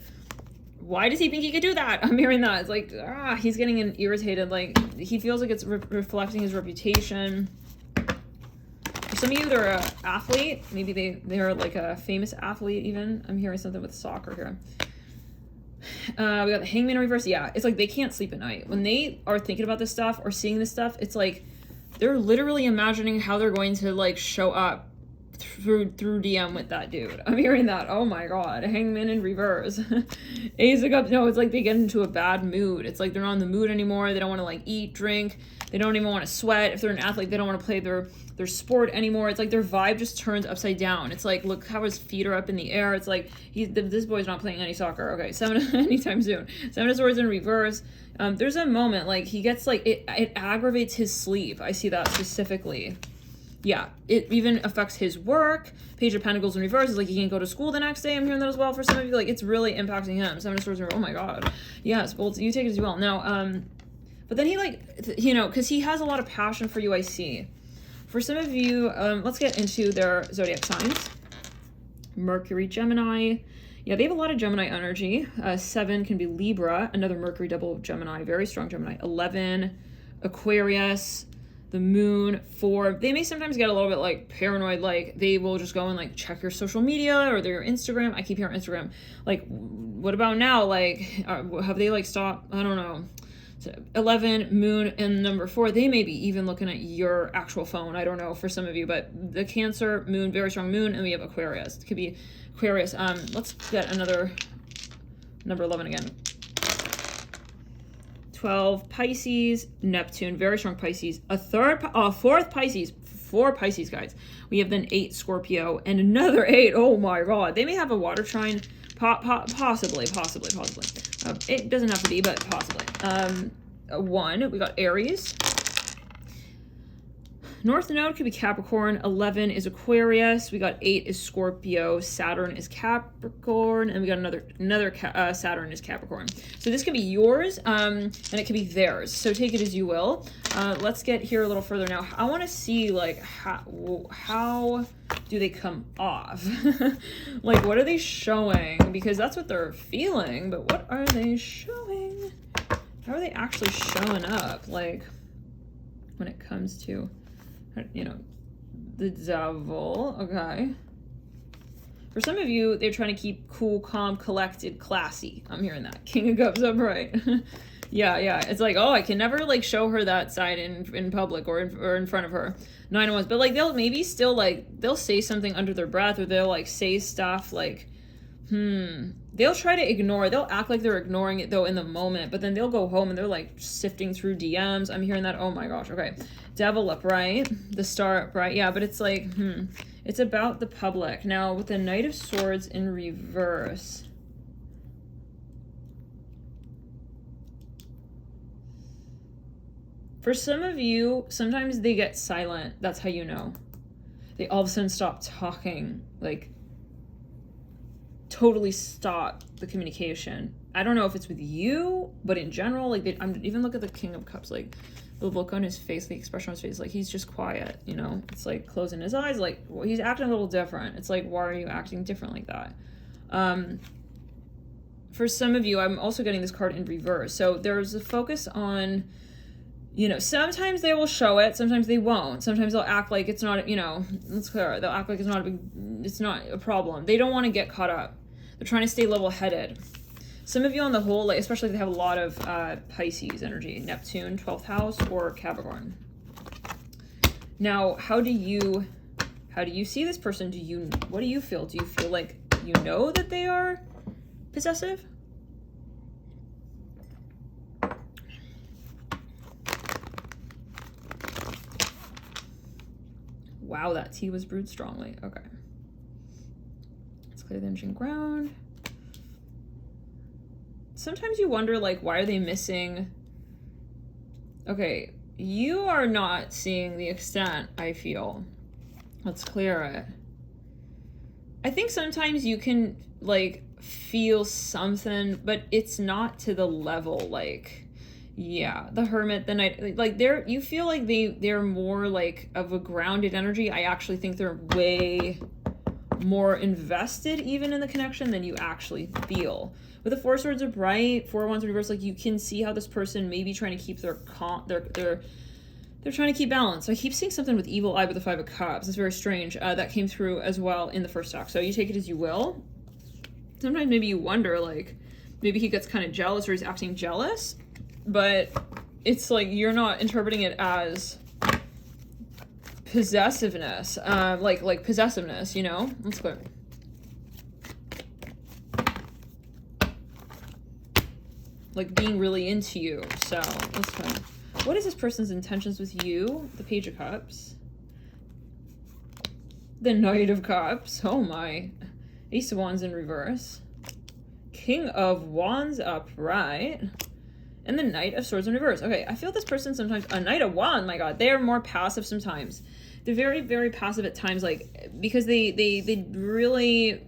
why does he think he could do that? I'm hearing that. It's like, he's getting irritated. Like, he feels like it's reflecting his reputation. For some of you, they're an athlete. Maybe they're like a famous athlete even. I'm hearing something with soccer here. We got the Hangman in reverse. Yeah, it's like they can't sleep at night. When they are thinking about this stuff or seeing this stuff, it's like they're literally imagining how they're going to like show up through DM with that dude. I'm hearing that. Oh my God. Hangman in reverse. Ace of Cups. No, it's like they get into a bad mood. It's like they're not in the mood anymore. They don't want to like eat, drink. They don't even want to sweat. If they're an athlete, they don't want to play their sport anymore. It's like their vibe just turns upside down. It's like, look how his feet are up in the air. It's like this boy's not playing any soccer. Okay, 7 anytime soon. 7 of Swords in reverse. There's a moment like he gets like it aggravates his sleep. I see that specifically. Yeah, it even affects his work. Page of Pentacles in reverse is like he can't go to school the next day. I'm hearing that as well for some of you. Like, it's really impacting him. 7 of Swords in reverse. Oh my God. Yes, well, you take it as well. Now, but then he like, you know, because he has a lot of passion for you, I see. For some of you, let's get into their zodiac signs. Mercury, Gemini. Yeah, they have a lot of Gemini energy. 7 can be Libra, another Mercury double Gemini, very strong Gemini. 11, Aquarius. The Moon, 4, they may sometimes get a little bit like paranoid, like they will just go and like check your social media or their Instagram. I keep hearing Instagram. Like, what about now? Like, have they like stopped? I don't know. So 11, Moon, and number 4, they may be even looking at your actual phone. I don't know for some of you, but the Cancer, Moon, very strong Moon, and we have Aquarius. It could be Aquarius. Let's get another number 11 again. 12 Pisces, Neptune, very strong Pisces, fourth Pisces, 4 Pisces, guys. We have then 8 Scorpio and another 8. Oh my God, they may have a water trine, possibly. It doesn't have to be, but possibly. 1, we got Aries. North Node could be Capricorn. 11 is Aquarius. We got 8 is Scorpio. Saturn is Capricorn, and we got another Saturn is Capricorn. So this could be yours, and it could be theirs. So take it as you will. Let's get here a little further now. I want to see like how do they come off? Like, what are they showing? Because that's what they're feeling, but what are they showing? How are they actually showing up? Like, when it comes to, you know, the Devil. Okay. For some of you, they're trying to keep cool, calm, collected, classy. I'm hearing that. King of Cups upright. Yeah. It's like, oh, I can never like show her that side in public or in front of her. 9 of Wands. But like they'll maybe still like they'll say something under their breath, or they'll like say stuff like, they'll try to ignore. They'll act like they're ignoring it though in the moment, but then they'll go home and they're like sifting through DMs. I'm hearing that. Oh my gosh. Okay. Devil upright, the Star upright. Yeah, but it's like, it's about the public. Now with the Knight of Swords in reverse. For some of you, sometimes they get silent. That's how you know. They all of a sudden stop talking, like totally stop the communication. I don't know if it's with you, but in general, like I'm even look at the King of Cups, like the look on his face, the expression on his face, like he's just quiet, you know? It's like closing his eyes, like well, he's acting a little different. It's like, why are you acting different like that? For some of you, I'm also getting this card in reverse. So there's a focus on you know, sometimes they will show it, sometimes they won't. Sometimes they'll act like it's not, you know, let's clear. They'll act like it's not a problem. They don't want to get caught up. They're trying to stay level-headed. Some of you on the whole, like, especially if they have a lot of Pisces energy, Neptune, 12th house, or Capricorn. Now, how do you see this person? What do you feel? Do you feel like you know that they are possessive? Wow, that tea was brewed strongly. Okay. Let's clear the engine ground. Sometimes you wonder, like, why are they missing? Okay, you are not seeing the extent, I feel. Let's clear it. I think sometimes you can, like, feel something, but it's not to the level, like, yeah, the Hermit, the Knight, like, you feel like they're more, like, of a grounded energy. I actually think they're way more invested even in the connection than you actually feel. With the Four Swords upright, Four Wands in reverse, like, you can see how this person may be trying to keep they're trying to keep balance. So I keep seeing something with evil eye with the Five of Cups. It's very strange. That came through as well in the first deck. So you take it as you will. Sometimes maybe you wonder, like, maybe he gets kind of jealous or he's acting jealous, but it's like you're not interpreting it as possessiveness, like possessiveness, you know? Let's go. Like being really into you. So let's go. What is this person's intentions with you? The Page of Cups. The Knight of Cups. Oh my. Ace of Wands in reverse. King of Wands upright. And the Knight of Swords in reverse. Okay, I feel this person sometimes, a Knight of Wands, my God, they are more passive sometimes. They're very, very passive at times, like, because they really,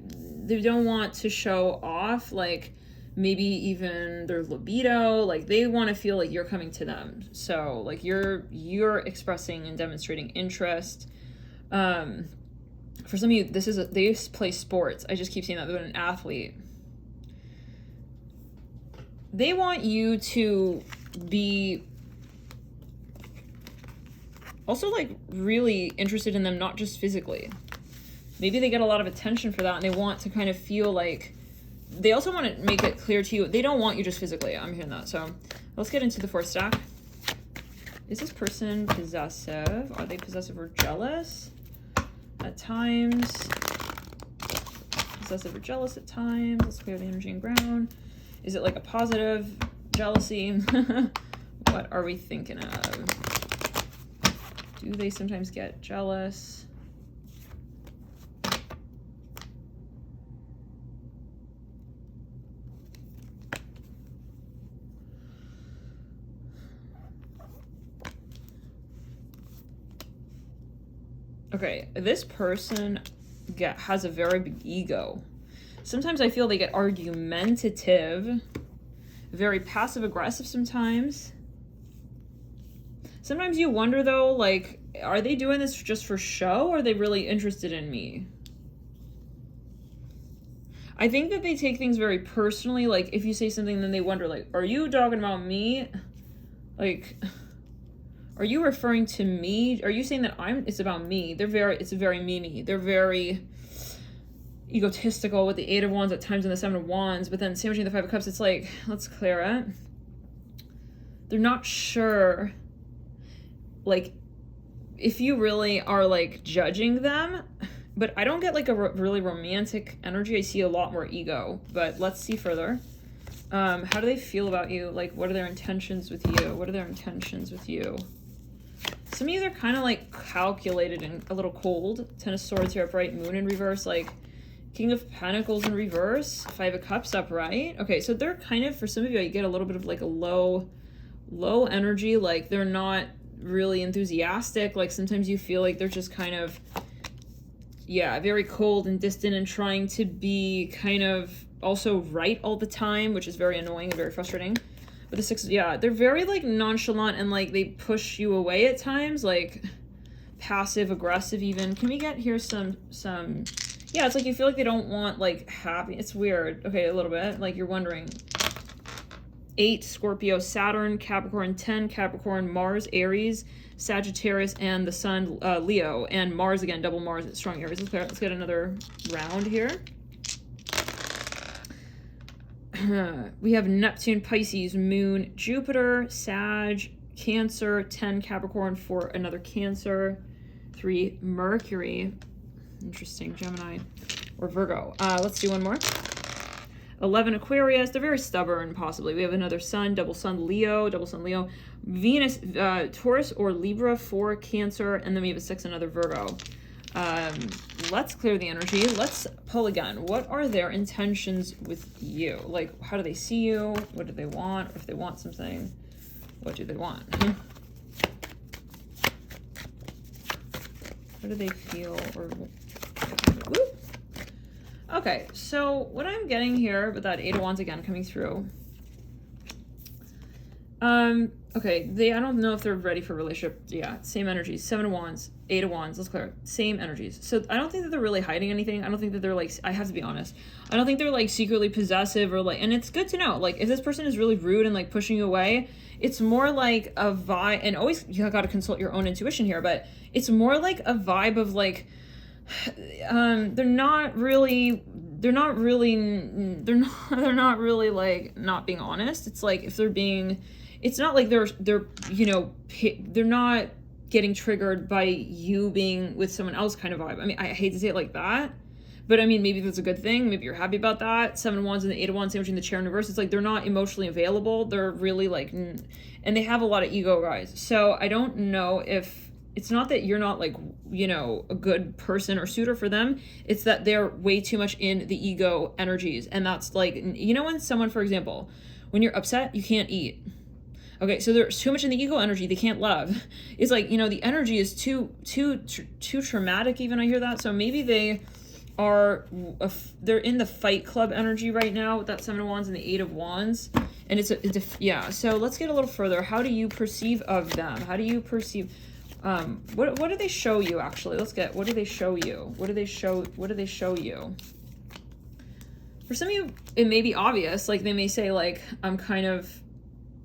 they don't want to show off, like, maybe even their libido, like, they want to feel like you're coming to them. So, like, you're expressing and demonstrating interest. For some of you, they play sports. I just keep saying that they're an athlete. They want you to be also, like, really interested in them, not just physically. Maybe they get a lot of attention for that, and they want to kind of feel like, they also want to make it clear to you, they don't want you just physically. I'm hearing that. So let's get into the fourth stack. Is this person possessive? Are they possessive or jealous at times? Possessive or jealous at times. Let's clear the energy and ground. Is it like a positive jealousy? What are we thinking of? Do they sometimes get jealous? Okay, this person has a very big ego. Sometimes I feel they get argumentative, very passive-aggressive sometimes. Sometimes you wonder, though, like, are they doing this just for show, or are they really interested in me? I think that they take things very personally. Like, if you say something, then they wonder, like, are you talking about me? Like, are you referring to me? Are you saying that it's about me? It's very me. They're very egotistical with the Eight of Wands at times and the Seven of Wands, but then sandwiching the Five of Cups, it's like, let's clear it. They're not sure, like, if you really are, like, judging them, but I don't get, like, a really romantic energy. I see a lot more ego, but let's see further. How do they feel about you? Like, what are their intentions with you? What are their intentions with you? Some of you are kind of, like, calculated and a little cold. Ten of Swords here upright, Moon in reverse, like, King of Pentacles in reverse, Five of Cups upright. Okay, so they're kind of, for some of you, you get a little bit of, like, a low energy. Like, they're not really enthusiastic. Like, sometimes you feel like they're just kind of, yeah, very cold and distant and trying to be kind of also right all the time, which is very annoying and very frustrating. But the Six, yeah, they're very, like, nonchalant and, like, they push you away at times, like, passive aggressive even. Can we get here some yeah, it's like you feel like they don't want, like, happy. It's weird. Okay, a little bit. Like, you're wondering, 8 Scorpio, Saturn, Capricorn, 10 Capricorn, Mars, Aries, Sagittarius, and the Sun, Leo, and Mars again, double Mars, strong Aries. Let's get another round here. We have Neptune, Pisces, Moon, Jupiter, Sag, Cancer, 10 Capricorn, 4 another Cancer, 3 Mercury, interesting, Gemini, or Virgo. Let's do one more. 11 Aquarius, they're very stubborn, possibly. We have another Sun, double Sun, Leo, Venus, Taurus or Libra, 4 Cancer, and then we have a 6, another Virgo. Let's clear the energy. Let's pull again. What are their intentions with you? Like, how do they see you? What do they want? Or if they want something, what do they want? What do they feel? Or whoop. Okay, so what I'm getting here with that 8 of Wands again coming through. Okay, I don't know if they're ready for a relationship. Yeah, same energies. 7 of Wands, 8 of Wands, let's clear it. Same energies. So I don't think that they're really hiding anything. I don't think that they're like, I have to be honest. I don't think they're like secretly possessive or like, and it's good to know, like if this person is really rude and like pushing you away, it's more like a vibe, and always you got to consult your own intuition here, but it's more like a vibe of like, they're not really like not being honest. It's like if they're being, it's not like they're you know, they're not getting triggered by you being with someone else kind of vibe. I mean, I hate to say it like that, but I mean, maybe that's a good thing. Maybe you're happy about that. 7 of Wands and the 8 of Wands sandwich in the chair in reverse. It's like they're not emotionally available. They're really like, and they have a lot of ego, guys. So I don't know if, it's not that you're not like, you know, a good person or suitor for them. It's that they're way too much in the ego energies. And that's like, you know, when someone, for example, when you're upset, you can't eat. Okay, so there's too much in the ego energy, they can't love. It's like, you know, the energy is too traumatic even, I hear that. So maybe they are, they're in the fight club energy right now with that 7 of Wands and the 8 of Wands. And yeah, so let's get a little further. How do you perceive of them? How do you perceive, what do they show you actually? Let's get, what do they show you? What do they show you? For some of you, it may be obvious. Like they may say like, I'm kind of,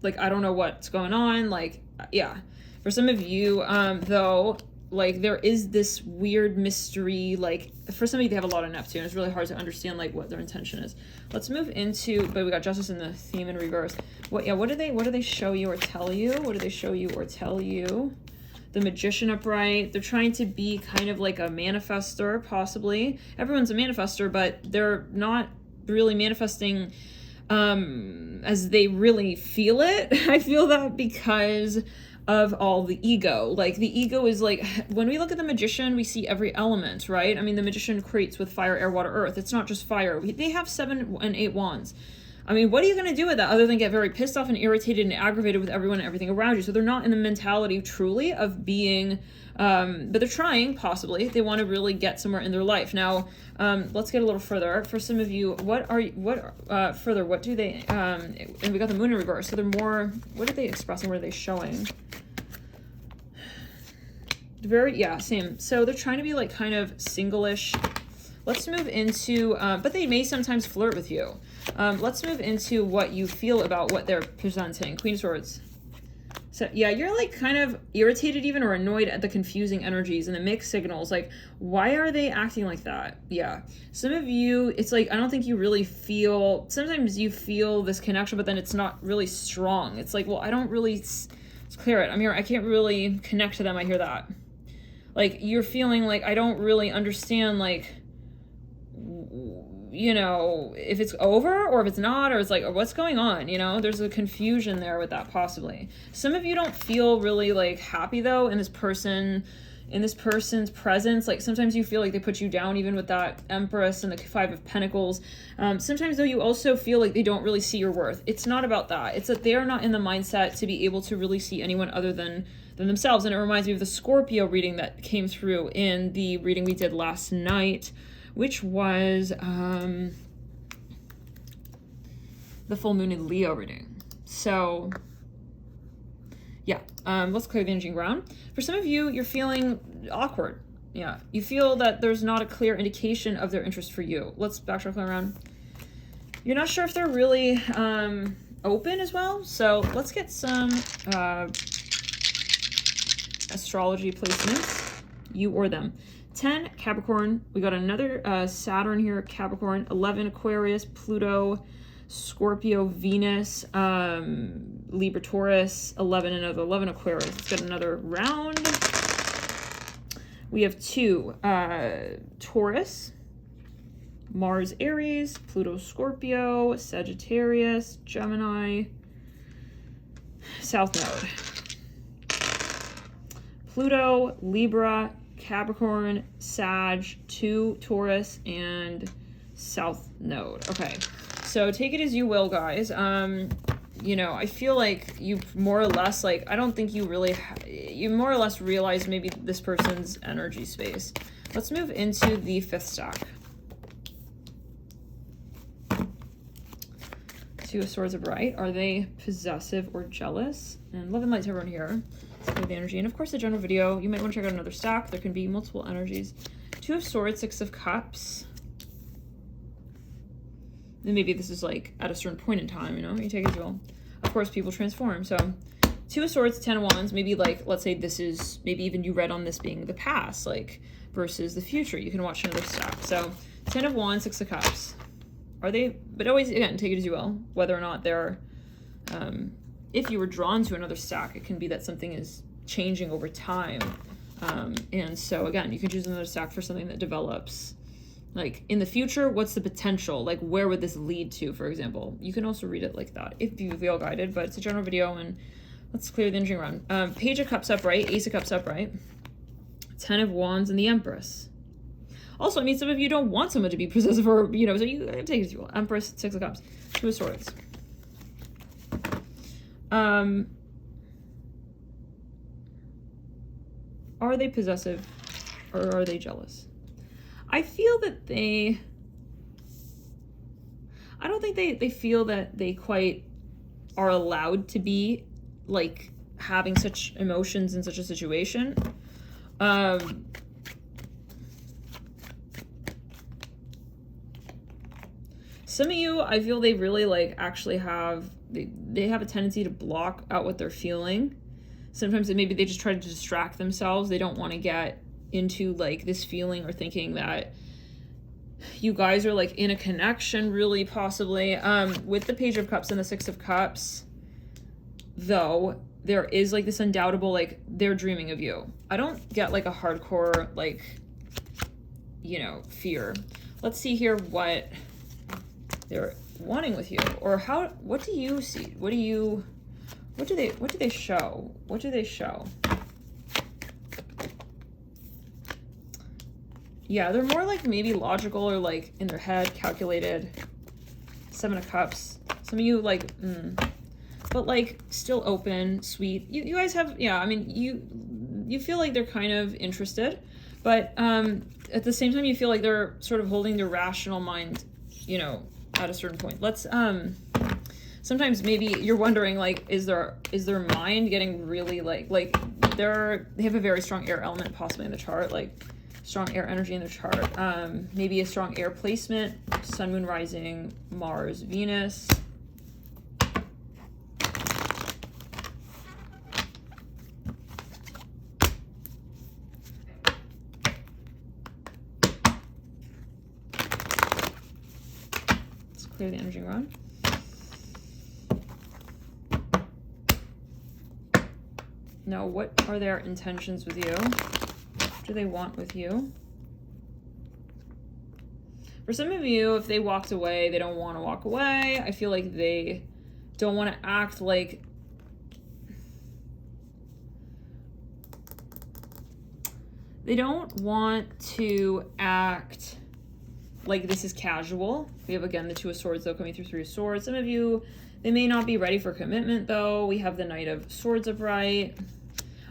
like, I don't know what's going on. Like, yeah. For some of you, though, like there is this weird mystery, like for some of you, they have a lot of Neptune. It's really hard to understand like what their intention is. Let's move into, but we got Justice in the theme in reverse. What do they show you or tell you? What do they show you or tell you? The Magician upright. They're trying to be kind of like a manifestor, possibly. Everyone's a manifestor, but they're not really manifesting as they really feel it. I feel that because of all the ego. Like the ego is like, when we look at the Magician, we see every element, right? I mean, the Magician creates with fire, air, water, earth. It's not just fire. They have 7 and 8 wands. I mean, what are you going to do with that other than get very pissed off and irritated and aggravated with everyone and everything around you? So they're not in the mentality truly of being, but they're trying, possibly. They want to really get somewhere in their life. Now, let's get a little further. For some of you, what do they, and we got the Moon in reverse. So they're more, what are they expressing? What are they showing? Yeah, same. So they're trying to be like kind of single-ish. Let's move into, but they may sometimes flirt with you. Let's move into what you feel about what they're presenting. Queen of Swords. So yeah, you're like kind of irritated even or annoyed at the confusing energies and the mixed signals. Like, why are they acting like that? Yeah. Some of you, it's like, I don't think you really feel, sometimes you feel this connection, but then it's not really strong. It's like, well, I don't really, let's clear it. I can't really connect to them. I hear that. Like, you're feeling like, I don't really understand, like, you know, if it's over or if it's not, or it's like, or what's going on, you know? There's a confusion there with that, possibly. Some of you don't feel really like happy though in this person's presence. Like sometimes you feel like they put you down even with that Empress and the 5 of Pentacles. Sometimes though you also feel like they don't really see your worth. It's not about that. It's that they are not in the mindset to be able to really see anyone other than themselves. And it reminds me of the Scorpio reading that came through in the reading we did last night, which was the full moon in Leo reading. So yeah, let's clear the energy and ground. For some of you, you're feeling awkward. Yeah, you feel that there's not a clear indication of their interest for you. Let's backtrack around. You're not sure if they're really open as well. So let's get some astrology placements, you or them. 10, Capricorn. We got another Saturn here, Capricorn. 11, Aquarius, Pluto, Scorpio, Venus, Libra, Taurus. 11, another 11, Aquarius. Let's get another round. We have 2, Taurus, Mars, Aries, Pluto, Scorpio, Sagittarius, Gemini, South Node. Pluto, Libra, Capricorn, Sag, 2, Taurus, and South Node. Okay, so take it as you will, guys. You know, I feel like you more or less, like, I don't think you really, you more or less realize maybe this person's energy space. Let's move into the 5th stack. 2 of Swords upright. Are they possessive or jealous? And love and light to everyone here. Let's go with the energy. And of course, the general video, you might want to check out another stack. There can be multiple energies. 2 of Swords, 6 of Cups. And maybe this is like at a certain point in time, you know, you take it as well. Of course, people transform. So 2 of Swords, 10 of Wands, maybe like, let's say this is, maybe even you read on this being the past, like versus the future. You can watch another stack. So 10 of Wands, 6 of Cups. Are they, but always, again, take it as you will, whether or not they're, if you were drawn to another stack, it can be that something is changing over time. And so again, you can choose another stack for something that develops. Like in the future, what's the potential? Like where would this lead to, for example? You can also read it like that if you feel guided, but it's a general video and let's clear the energy around. Page of Cups upright, Ace of Cups upright, 10 of Wands, and the Empress. Also, I mean, some of you don't want someone to be possessive or, you know, so you take it as you will. Empress, 6 of Cups, 2 of Swords. Are they possessive or are they jealous? I feel that I don't think they feel that they quite are allowed to be like having such emotions in such a situation. Some of you, I feel they really like actually have, they have a tendency to block out what they're feeling. Sometimes maybe they just try to distract themselves. They don't want to get into like this feeling or thinking that you guys are like in a connection, really possibly. With the Page of Cups and the 6 of Cups, though, there is like this undoubtable, like they're dreaming of you. I don't get like a hardcore, like, you know, fear. Let's see here what they're wanting with you, or what do you see? What do they show? What do they show? Yeah, they're more like maybe logical or like in their head, calculated. 7 of Cups. Some of you like, but like still open, sweet. You guys have, yeah, I mean, you feel like they're kind of interested, but at the same time, you feel like they're sort of holding their rational mind, you know, at a certain point. Let's, sometimes maybe you're wondering, like, is their mind getting really like they have a very strong air element possibly in the chart, like strong air energy in their chart. Maybe a strong air placement, Sun, Moon, Rising, Mars, Venus. Let's clear the energy around. Now, what are their intentions with you? What do they want with you? For some of you, if they walked away, they don't want to walk away. I feel like they don't want to act like they don't want to act like this is casual. We have, again, the 2 of Swords, though, coming through 3 of Swords. Some of you, they may not be ready for commitment, though. We have the Knight of Swords upright.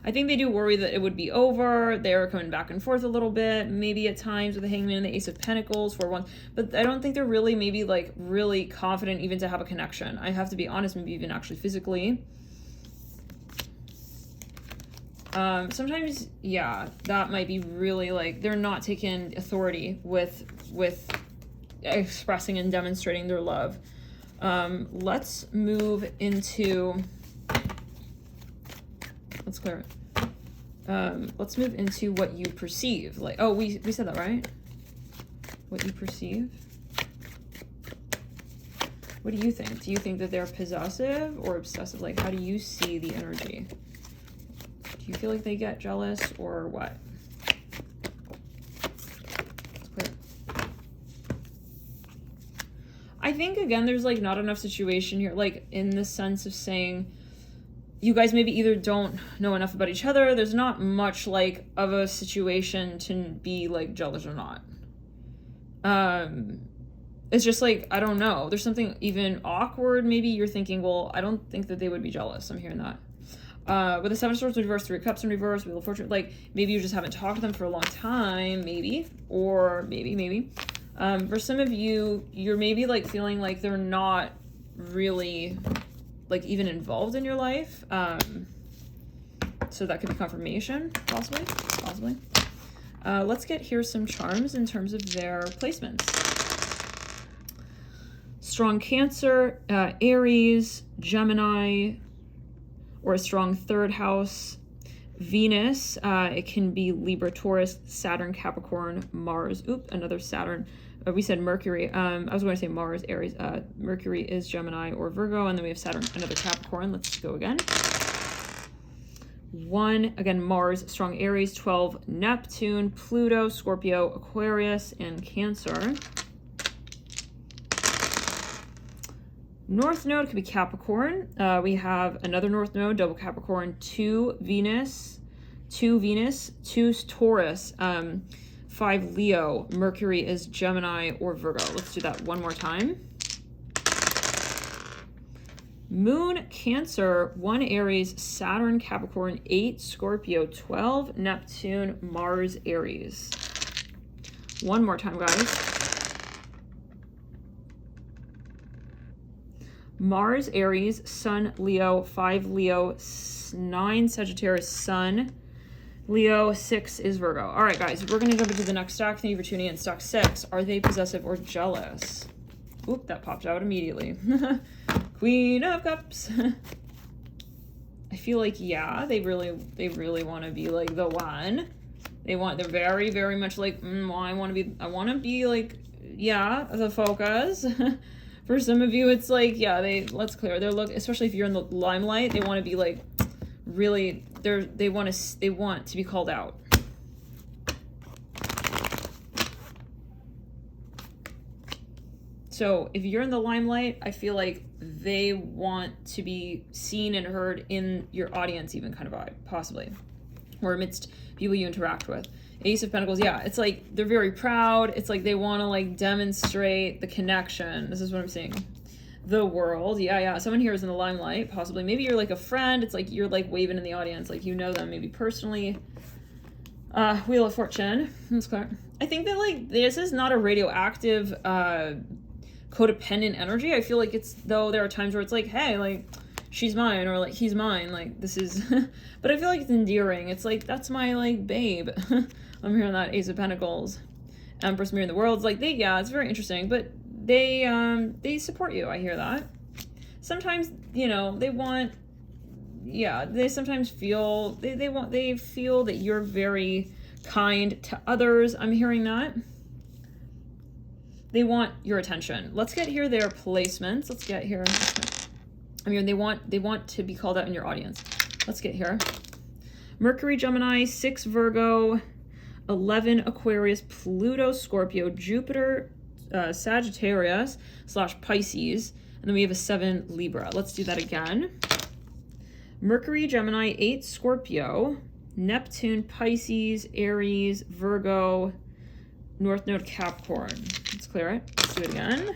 I think they do worry that it would be over. They're coming back and forth a little bit, maybe at times with the Hangman and the Ace of Pentacles for one, but I don't think they're really maybe like really confident even to have a connection. I have to be honest, maybe even actually physically. Sometimes, yeah, that might be really like they're not taking authority with expressing and demonstrating their love. Let's move into, let's clear it. Let's move into what you perceive. Like, oh, we said that, right? What you perceive. What do you think? Do you think that they're possessive or obsessive? Like, how do you see the energy? Do you feel like they get jealous or what? It's clear. I think, again, there's like not enough situation here, like in the sense of saying you guys maybe either don't know enough about each other. There's not much like of a situation to be like jealous or not. It's just like, I don't know. There's something even awkward. Maybe you're thinking, well, I don't think that they would be jealous. I'm hearing that. With the Seven of Swords in reverse, Three of Cups in reverse, Wheel of Fortune, like maybe you just haven't talked to them for a long time, maybe, or maybe. For some of you, you're maybe like feeling like they're not really like even involved in your life. So that could be confirmation, possibly. Let's get here some charms in terms of their placements. Strong Cancer, Aries, Gemini, or a strong third house, Venus. It can be Libra, Taurus, Saturn, Capricorn, Mars. Another Saturn. We said Mercury. I was going to say Mars, Aries. Mercury is Gemini or Virgo, and then we have Saturn, another Capricorn. Let's go again. 1, again, Mars, strong Aries. 12, Neptune, Pluto, Scorpio, Aquarius, and Cancer. North node could be Capricorn. We have another North node, double Capricorn, 2 Venus, 2 Taurus, 5 Leo. Mercury is Gemini or Virgo. Let's do that one more time. Moon, Cancer, 1 Aries, Saturn, Capricorn, 8 Scorpio, 12 Neptune, Mars, Aries. One more time, guys. Mars, Aries, Sun, Leo, 5 Leo, 9 Sagittarius, Sun, Leo, 6 is Virgo. All right, guys, we're going to jump into the next stack. Thank you for tuning in. Stack 6. Are they possessive or jealous? Oop, that popped out immediately. Queen of Cups. I feel like, yeah, they really want to be like the one. They're very, very much like, well, I want to be like, yeah, the focus. For some of you, it's like, yeah, let's clear their look, especially if you're in the limelight, they want to be like, really, they want to be called out. So if you're in the limelight, I feel like they want to be seen and heard in your audience, even kind of vibe, possibly, or amidst people you interact with. Ace of Pentacles, yeah, it's like they're very proud. It's like they want to like demonstrate the connection. This is what I'm seeing. The world, yeah. Someone here is in the limelight, possibly. Maybe you're like a friend. It's like you're like waving in the audience, like you know them maybe personally. Wheel of Fortune. That's clear. I think that like this is not a radioactive, codependent energy. I feel like it's, though there are times where it's like, hey, like she's mine, or like he's mine, like this is but I feel like it's endearing. It's like, that's my like babe. I'm hearing that. Ace of Pentacles, Empress mirroring the worlds, like it's very interesting, but they support you. I hear that. Sometimes, they sometimes feel they feel that you're very kind to others. I'm hearing that. They want your attention. Let's get here their placements. Let's get here. I mean, they want to be called out in your audience. Let's get here. Mercury, Gemini, 6 Virgo, 11 Aquarius, Pluto, Scorpio, Jupiter, Sagittarius / Pisces, and then we have a 7 Libra. Let's do that again. Mercury, Gemini, 8 Scorpio, Neptune, Pisces, Aries, Virgo, North Node, Capricorn. Let's clear it. Let's do it again.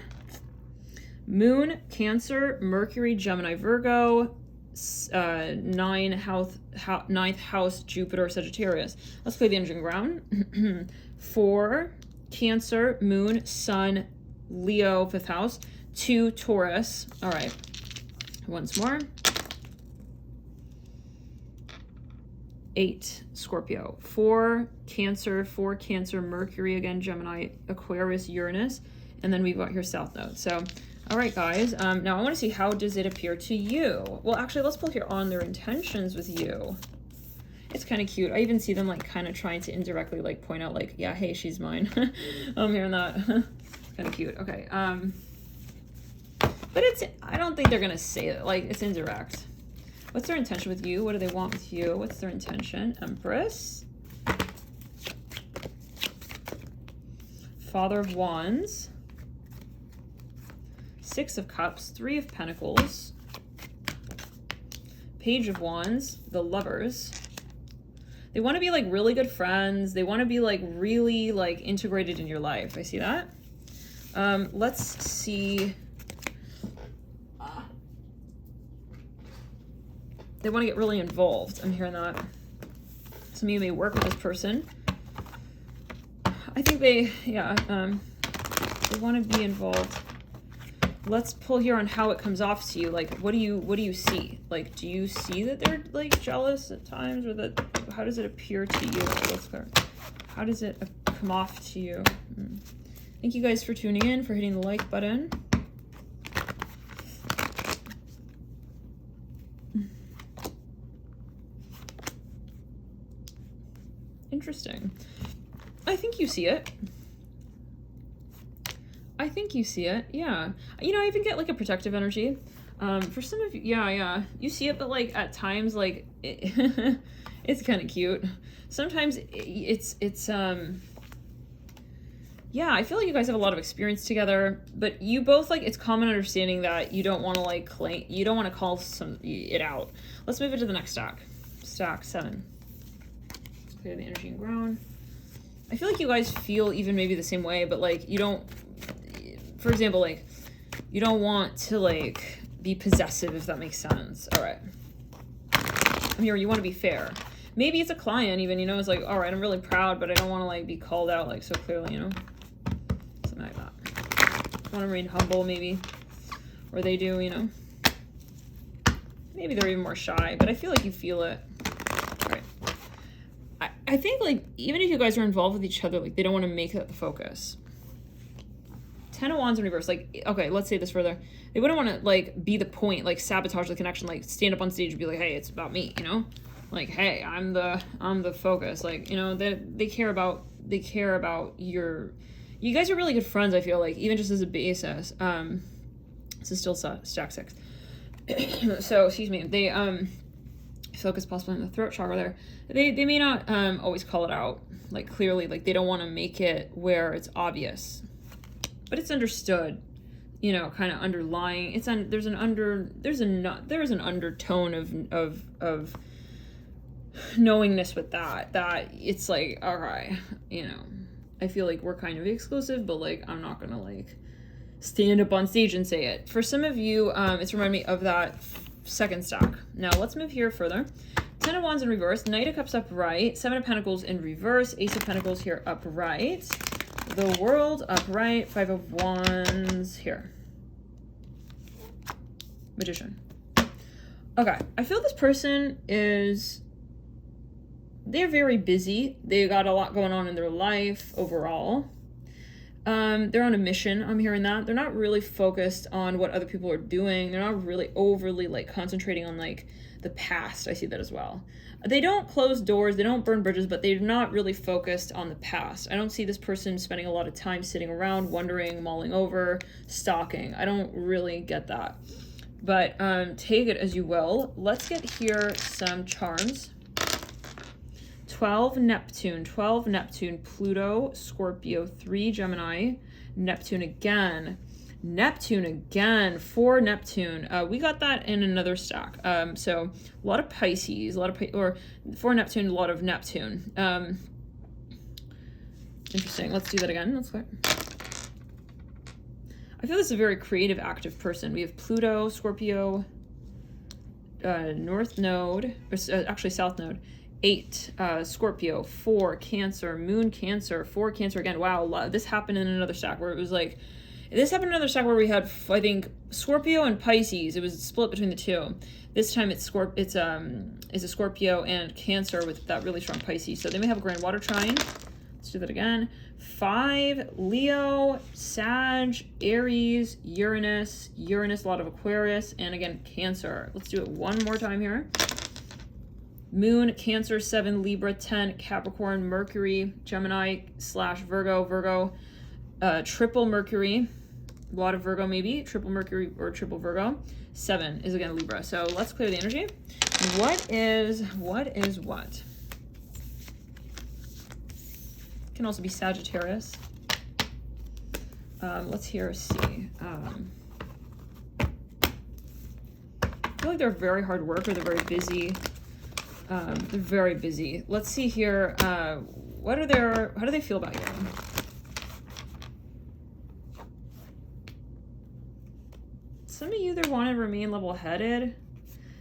Moon, Cancer, Mercury, Gemini, Virgo, 9th house, Jupiter, Sagittarius. Let's play the engine ground. 4, Cancer, Moon, Sun, Leo, 5th house, 2, Taurus. All right, once more. 8, Scorpio, 4, Cancer, Mercury, again, Gemini, Aquarius, Uranus, and then we've got here South Node. So All right, guys. Now I want to see, how does it appear to you? Well, actually, let's pull here on their intentions with you. It's kind of cute. I even see them like kind of trying to indirectly like point out like, yeah, hey, she's mine. I'm hearing that. It's kind of cute. Okay. But I don't think they're going to say it. Like, it's indirect. What's their intention with you? What do they want with you? What's their intention? Empress. Father of Wands. Six of Cups. Three of Pentacles. Page of Wands. The Lovers. They want to be like really good friends. They want to be like really like integrated in your life. I see that. Let's see. They want to get really involved. I'm hearing that. Some of you may work with this person. I think they want to be involved. Let's pull here on how it comes off to you. Like, what do you see? Like, do you see that they're like jealous at times, or that, how does it appear to you? Let's go. How does it come off to you? Thank you guys for tuning in, for hitting the like button. Interesting. I think you see it. I think you see it, yeah. You know, I even get like a protective energy. For some of you, yeah. You see it, but like at times, like, it's kind of cute. Sometimes it's yeah, I feel like you guys have a lot of experience together, but you both, like, it's common understanding that you don't want to like claim, you don't want to call it out. Let's move it to the next stack. Stack 7. Let's clear the energy and ground. I feel like you guys feel even maybe the same way, but like you don't, for example, like you don't want to like be possessive, if that makes sense. All right. I'm here. You want to be fair. Maybe it's a client even, you know, it's like, all right, I'm really proud, but I don't want to like be called out like so clearly, you know, something like that. I want to remain humble maybe, or they do, you know, maybe they're even more shy, but I feel like you feel it. All right. I think like, even if you guys are involved with each other, like they don't want to make that the focus. 10 of Wands in reverse, like, okay, let's say this further. They wouldn't want to like be the point, like sabotage the connection, like stand up on stage and be like, hey, it's about me, you know? Like, hey, I'm the focus. Like, you know, they care about you guys are really good friends, I feel like, even just as a basis. This is still stack 6. So, excuse me, they focus possibly on the throat chakra there. They may not always call it out, like clearly, like they don't want to make it where it's obvious. But it's understood, you know, kind of underlying. There's an undertone of knowingness with that it's like, all right, you know, I feel like we're kind of exclusive, but like I'm not gonna like stand up on stage and say it. For some of you, it's reminding me of that second stack. Now let's move here further. 10 of Wands in reverse, Knight of Cups upright, 7 of Pentacles in reverse, Ace of Pentacles here upright, the World upright, 5 of Wands here. Magician. Okay, I feel this person they're very busy. They got a lot going on in their life overall. They're on a mission. I'm hearing that. They're not really focused on what other people are doing. They're not really overly like concentrating on like the past. I see that as well. They don't close doors. They don't burn bridges, but they're not really focused on the past. I don't see this person spending a lot of time sitting around, wondering, mulling over, stalking. I don't really get that. But take it as you will. Let's get here some charms. 12 Neptune, Pluto, Scorpio, 3 Gemini, Neptune again, 4 Neptune. We got that in another stack. So a lot of Pisces, or 4 Neptune, a lot of Neptune. Interesting. Let's do that again. Let's go. I feel this is a very creative, active person. We have Pluto, Scorpio, North Node, or actually South Node. 8 Scorpio, 4 Cancer, Moon Cancer, 4 Cancer again. Wow, this happened in another stack where it was like, this happened in another stack where we had, I think, Scorpio and Pisces. It was split between the two. This time it's a Scorpio and Cancer with that really strong Pisces. So then we have a Grand Water Trine. Let's do that again. 5, Leo, Sag, Aries, Uranus, a lot of Aquarius, and again, Cancer. Let's do it one more time here. Moon, Cancer, 7, Libra, 10, Capricorn, Mercury, Gemini / Virgo, triple Mercury, a lot of Virgo maybe, triple Mercury or triple Virgo. 7 is again Libra. So let's clear the energy. What is what? Can also be Sagittarius. Let's see. I feel like they're very hard worker. They're very busy. They're very busy. Let's see here. How do they feel about you? Some of you, they want to remain level-headed.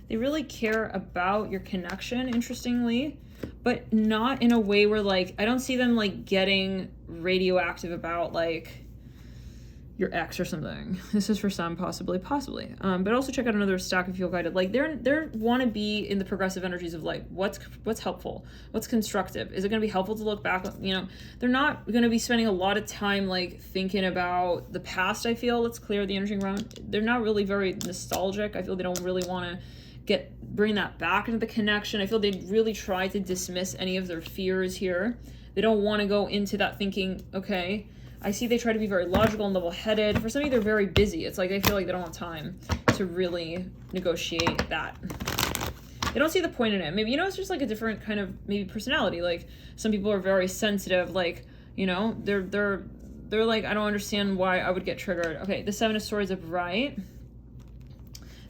They really care about your connection, interestingly, but not in a way where, like, I don't see them, like, getting radioactive about, like, your ex or something. This is for some, possibly. But also check out another stack if you feel guided. Like, they're want to be in the progressive energies of, like, what's helpful, what's constructive. Is it going to be helpful to look back? You know, they're not going to be spending a lot of time, like, thinking about the past, I feel. Let's clear the energy around. They're not really very nostalgic. I feel they don't really want to bring that back into the connection. I feel they really try to dismiss any of their fears here. They don't want to go into that thinking, okay, I see they try to be very logical and level-headed. For some of you, they're very busy. It's like they feel like they don't have time to really negotiate that. They don't see the point in it. Maybe, you know, it's just like a different kind of maybe personality. Like, some people are very sensitive. Like, you know, they're like, I don't understand why I would get triggered. Okay, the 7 of Swords upright.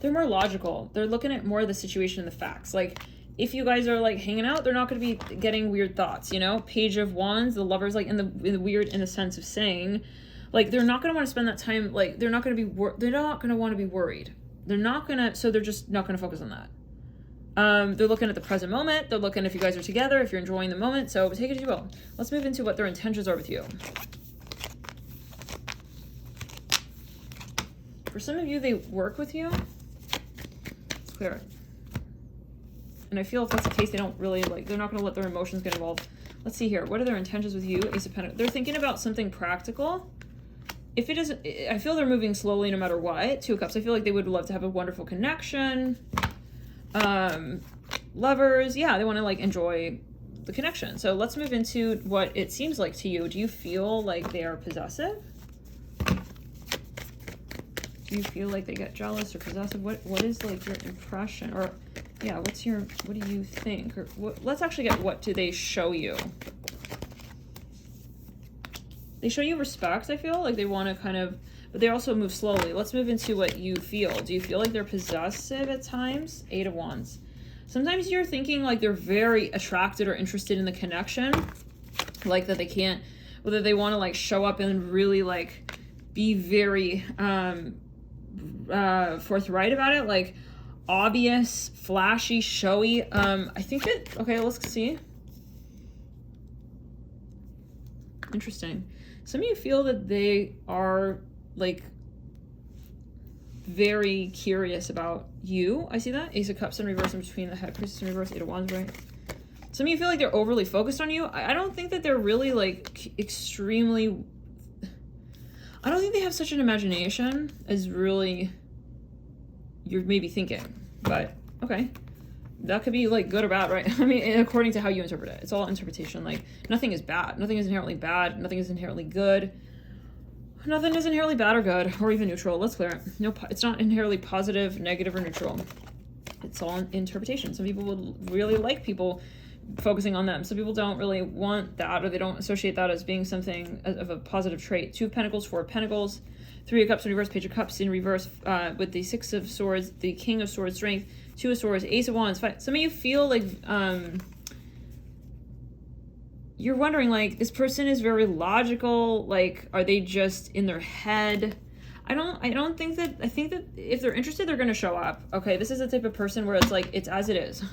They're more logical. They're looking at more of the situation and the facts. Like, if you guys are, like, hanging out, they're not going to be getting weird thoughts, you know? Page of Wands, the Lovers, like, in the weird, in the sense of saying, like, they're not going to want to spend that time, like, they're not going to be, they're not going to want to be worried. They're not going to, so they're just not going to focus on that. They're looking at the present moment. They're looking if you guys are together, if you're enjoying the moment. So take it as you will. Let's move into what their intentions are with you. For some of you, they work with you. Let's clear it. And I feel if that's the case, they don't really, like, they're not going to let their emotions get involved. Let's see here. What are their intentions with you? Ace of Pentacles. They're thinking about something practical. If it isn't, I feel they're moving slowly no matter what. 2 of Cups. I feel like they would love to have a wonderful connection. Lovers. Yeah, they want to, like, enjoy the connection. So let's move into what it seems like to you. Do you feel like they are possessive? Do you feel like they get jealous or possessive? What is, like, your impression? Or, yeah, what do you think? Or let's actually get, what do they show you? They show you respect, I feel. Like, they want to kind of, but they also move slowly. Let's move into what you feel. Do you feel like they're possessive at times? 8 of Wands. Sometimes you're thinking, like, they're very attracted or interested in the connection. Like, that they can't, whether they want to, like, show up and really, like, be very, forthright about it, like obvious, flashy, showy. I think that, okay, let's see. Interesting. Some of you feel that they are, like, very curious about you. I see that. Ace of Cups in reverse in between the head. Priestess in reverse. 8 of Wands, right? Some of you feel like they're overly focused on you. I don't think that they're really, like, extremely, I don't think they have such an imagination as really you're maybe thinking, but okay. That could be, like, good or bad, right? I mean, according to how you interpret it. It's all interpretation. Like, nothing is bad. Nothing is inherently bad. Nothing is inherently good. Nothing is inherently bad or good, or even neutral. Let's clear it. No, it's not inherently positive, negative, or neutral. It's all interpretation. Some people would really like people focusing on them. Some people don't really want that, or they don't associate that as being something of a positive trait. 2 of Pentacles, 4 of Pentacles, 3 of Cups in reverse, Page of Cups in reverse, with the 6 of Swords, the King of Swords, Strength, 2 of Swords, Ace of Wands, 5. Some of you feel like you're wondering, like, this person is very logical. Like, are they just in their head? I don't think that, I think that if they're interested, they're going to show up. Okay, this is the type of person where it's like, it's as it is.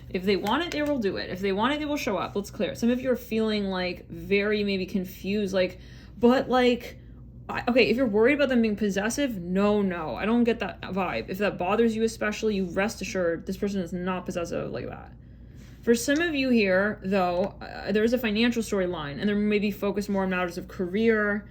If they want it, they will do it. If they want it, they will show up. Let's clear. Some of you are feeling, like, very maybe confused, like, but, like, okay, if you're worried about them being possessive, no, I don't get that vibe. If that bothers you especially, you rest assured this person is not possessive like that. For some of you here, though, there's a financial storyline, and they're maybe focused more on matters of career.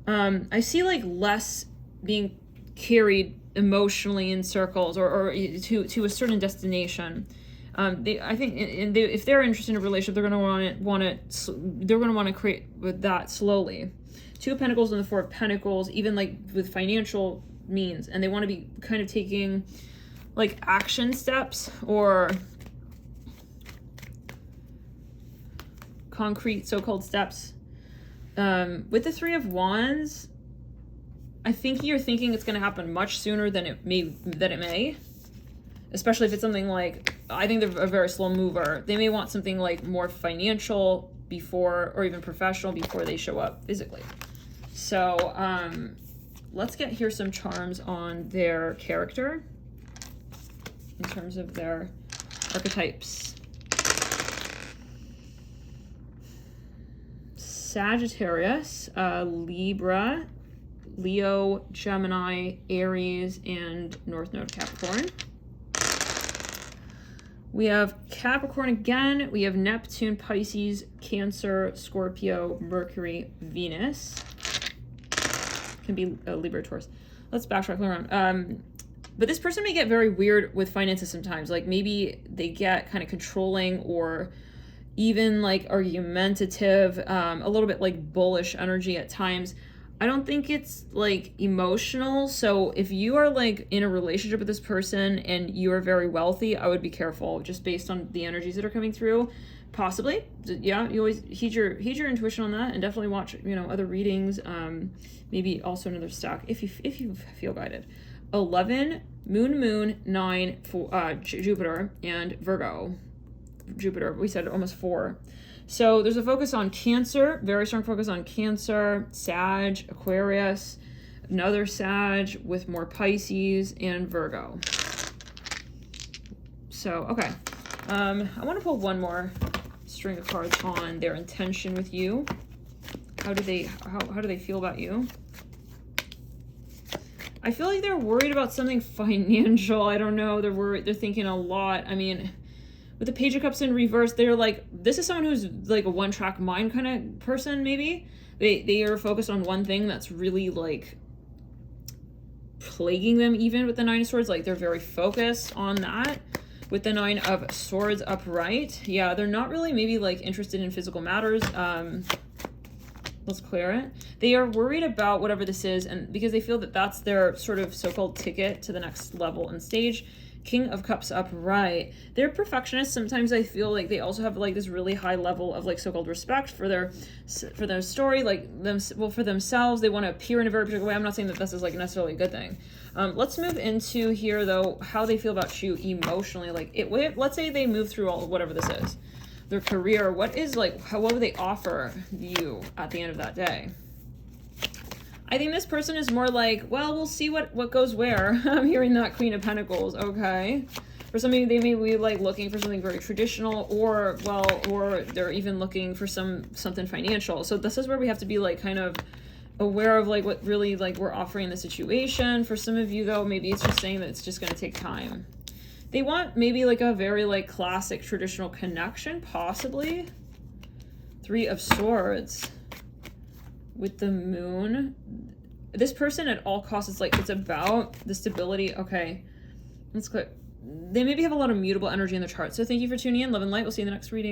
I see like less being carried emotionally in circles or to a certain destination. I think if they're interested in a relationship, they're going to want to create with that slowly. 2 of Pentacles and the 4 of Pentacles, even like with financial means, and they want to be kind of taking like action steps or concrete so-called steps. With the 3 of Wands, I think you're thinking it's going to happen much sooner than it may, especially if it's something like, I think they're a very slow mover. They may want something like more financial before, or even professional before they show up physically. So let's get here some charms on their character in terms of their archetypes. Sagittarius, Libra, Leo, Gemini, Aries, and North Node Capricorn. We have Capricorn again. We have Neptune, Pisces, Cancer, Scorpio, Mercury, Venus. Can be Libra, Taurus. Let's backtrack around. But this person may get very weird with finances sometimes. Like maybe they get kind of controlling or even like argumentative, a little bit like bullish energy at times. I don't think it's like emotional. So if you are like in a relationship with this person and you are very wealthy, I would be careful just based on the energies that are coming through. Possibly, yeah, you always heed your intuition on that, and definitely watch other readings. Maybe also another stack if you feel guided. 11 Moon 9 for Jupiter and Virgo. Jupiter, we said almost 4. So there's a focus on Cancer, very strong focus on Cancer, Sag, Aquarius, another Sag with more Pisces and Virgo. So, okay. I want to pull one more string of cards on their intention with you. How do they feel about you? I feel like they're worried about something financial. I don't know. They're worried. They're thinking a lot. I mean, with the Page of Cups in reverse, they're like, this is someone who's like a one-track mind kind of person, maybe. They are focused on one thing that's really like plaguing them, even with the 9 of Swords. Like they're very focused on that. With the 9 of Swords upright, yeah, they're not really maybe like interested in physical matters. Let's clear it. They are worried about whatever this is, and because they feel that that's their sort of so-called ticket to the next level and stage. King of Cups upright. They're perfectionists. Sometimes I feel like they also have like this really high level of like so-called respect for their story, like for themselves. They want to appear in a very particular way. I'm not saying that this is like necessarily a good thing. Let's move into here though, how they feel about you emotionally. Like let's say they move through all whatever this is. Their career, what would they offer you at the end of that day? I think this person is more like, well, we'll see what goes where. I'm hearing that Queen of Pentacles, okay. For some of you, they may be like looking for something very traditional, or they're even looking for something financial. So this is where we have to be like kind of aware of like what really like we're offering the situation. For some of you though, maybe it's just saying that it's just going to take time. They want maybe like a very like classic traditional connection, possibly. 3 of Swords with the Moon. This person at all costs, it's about the stability. Okay, let's click. They maybe have a lot of mutable energy in the chart. So thank you for tuning in. Love and light. We'll see you in the next reading.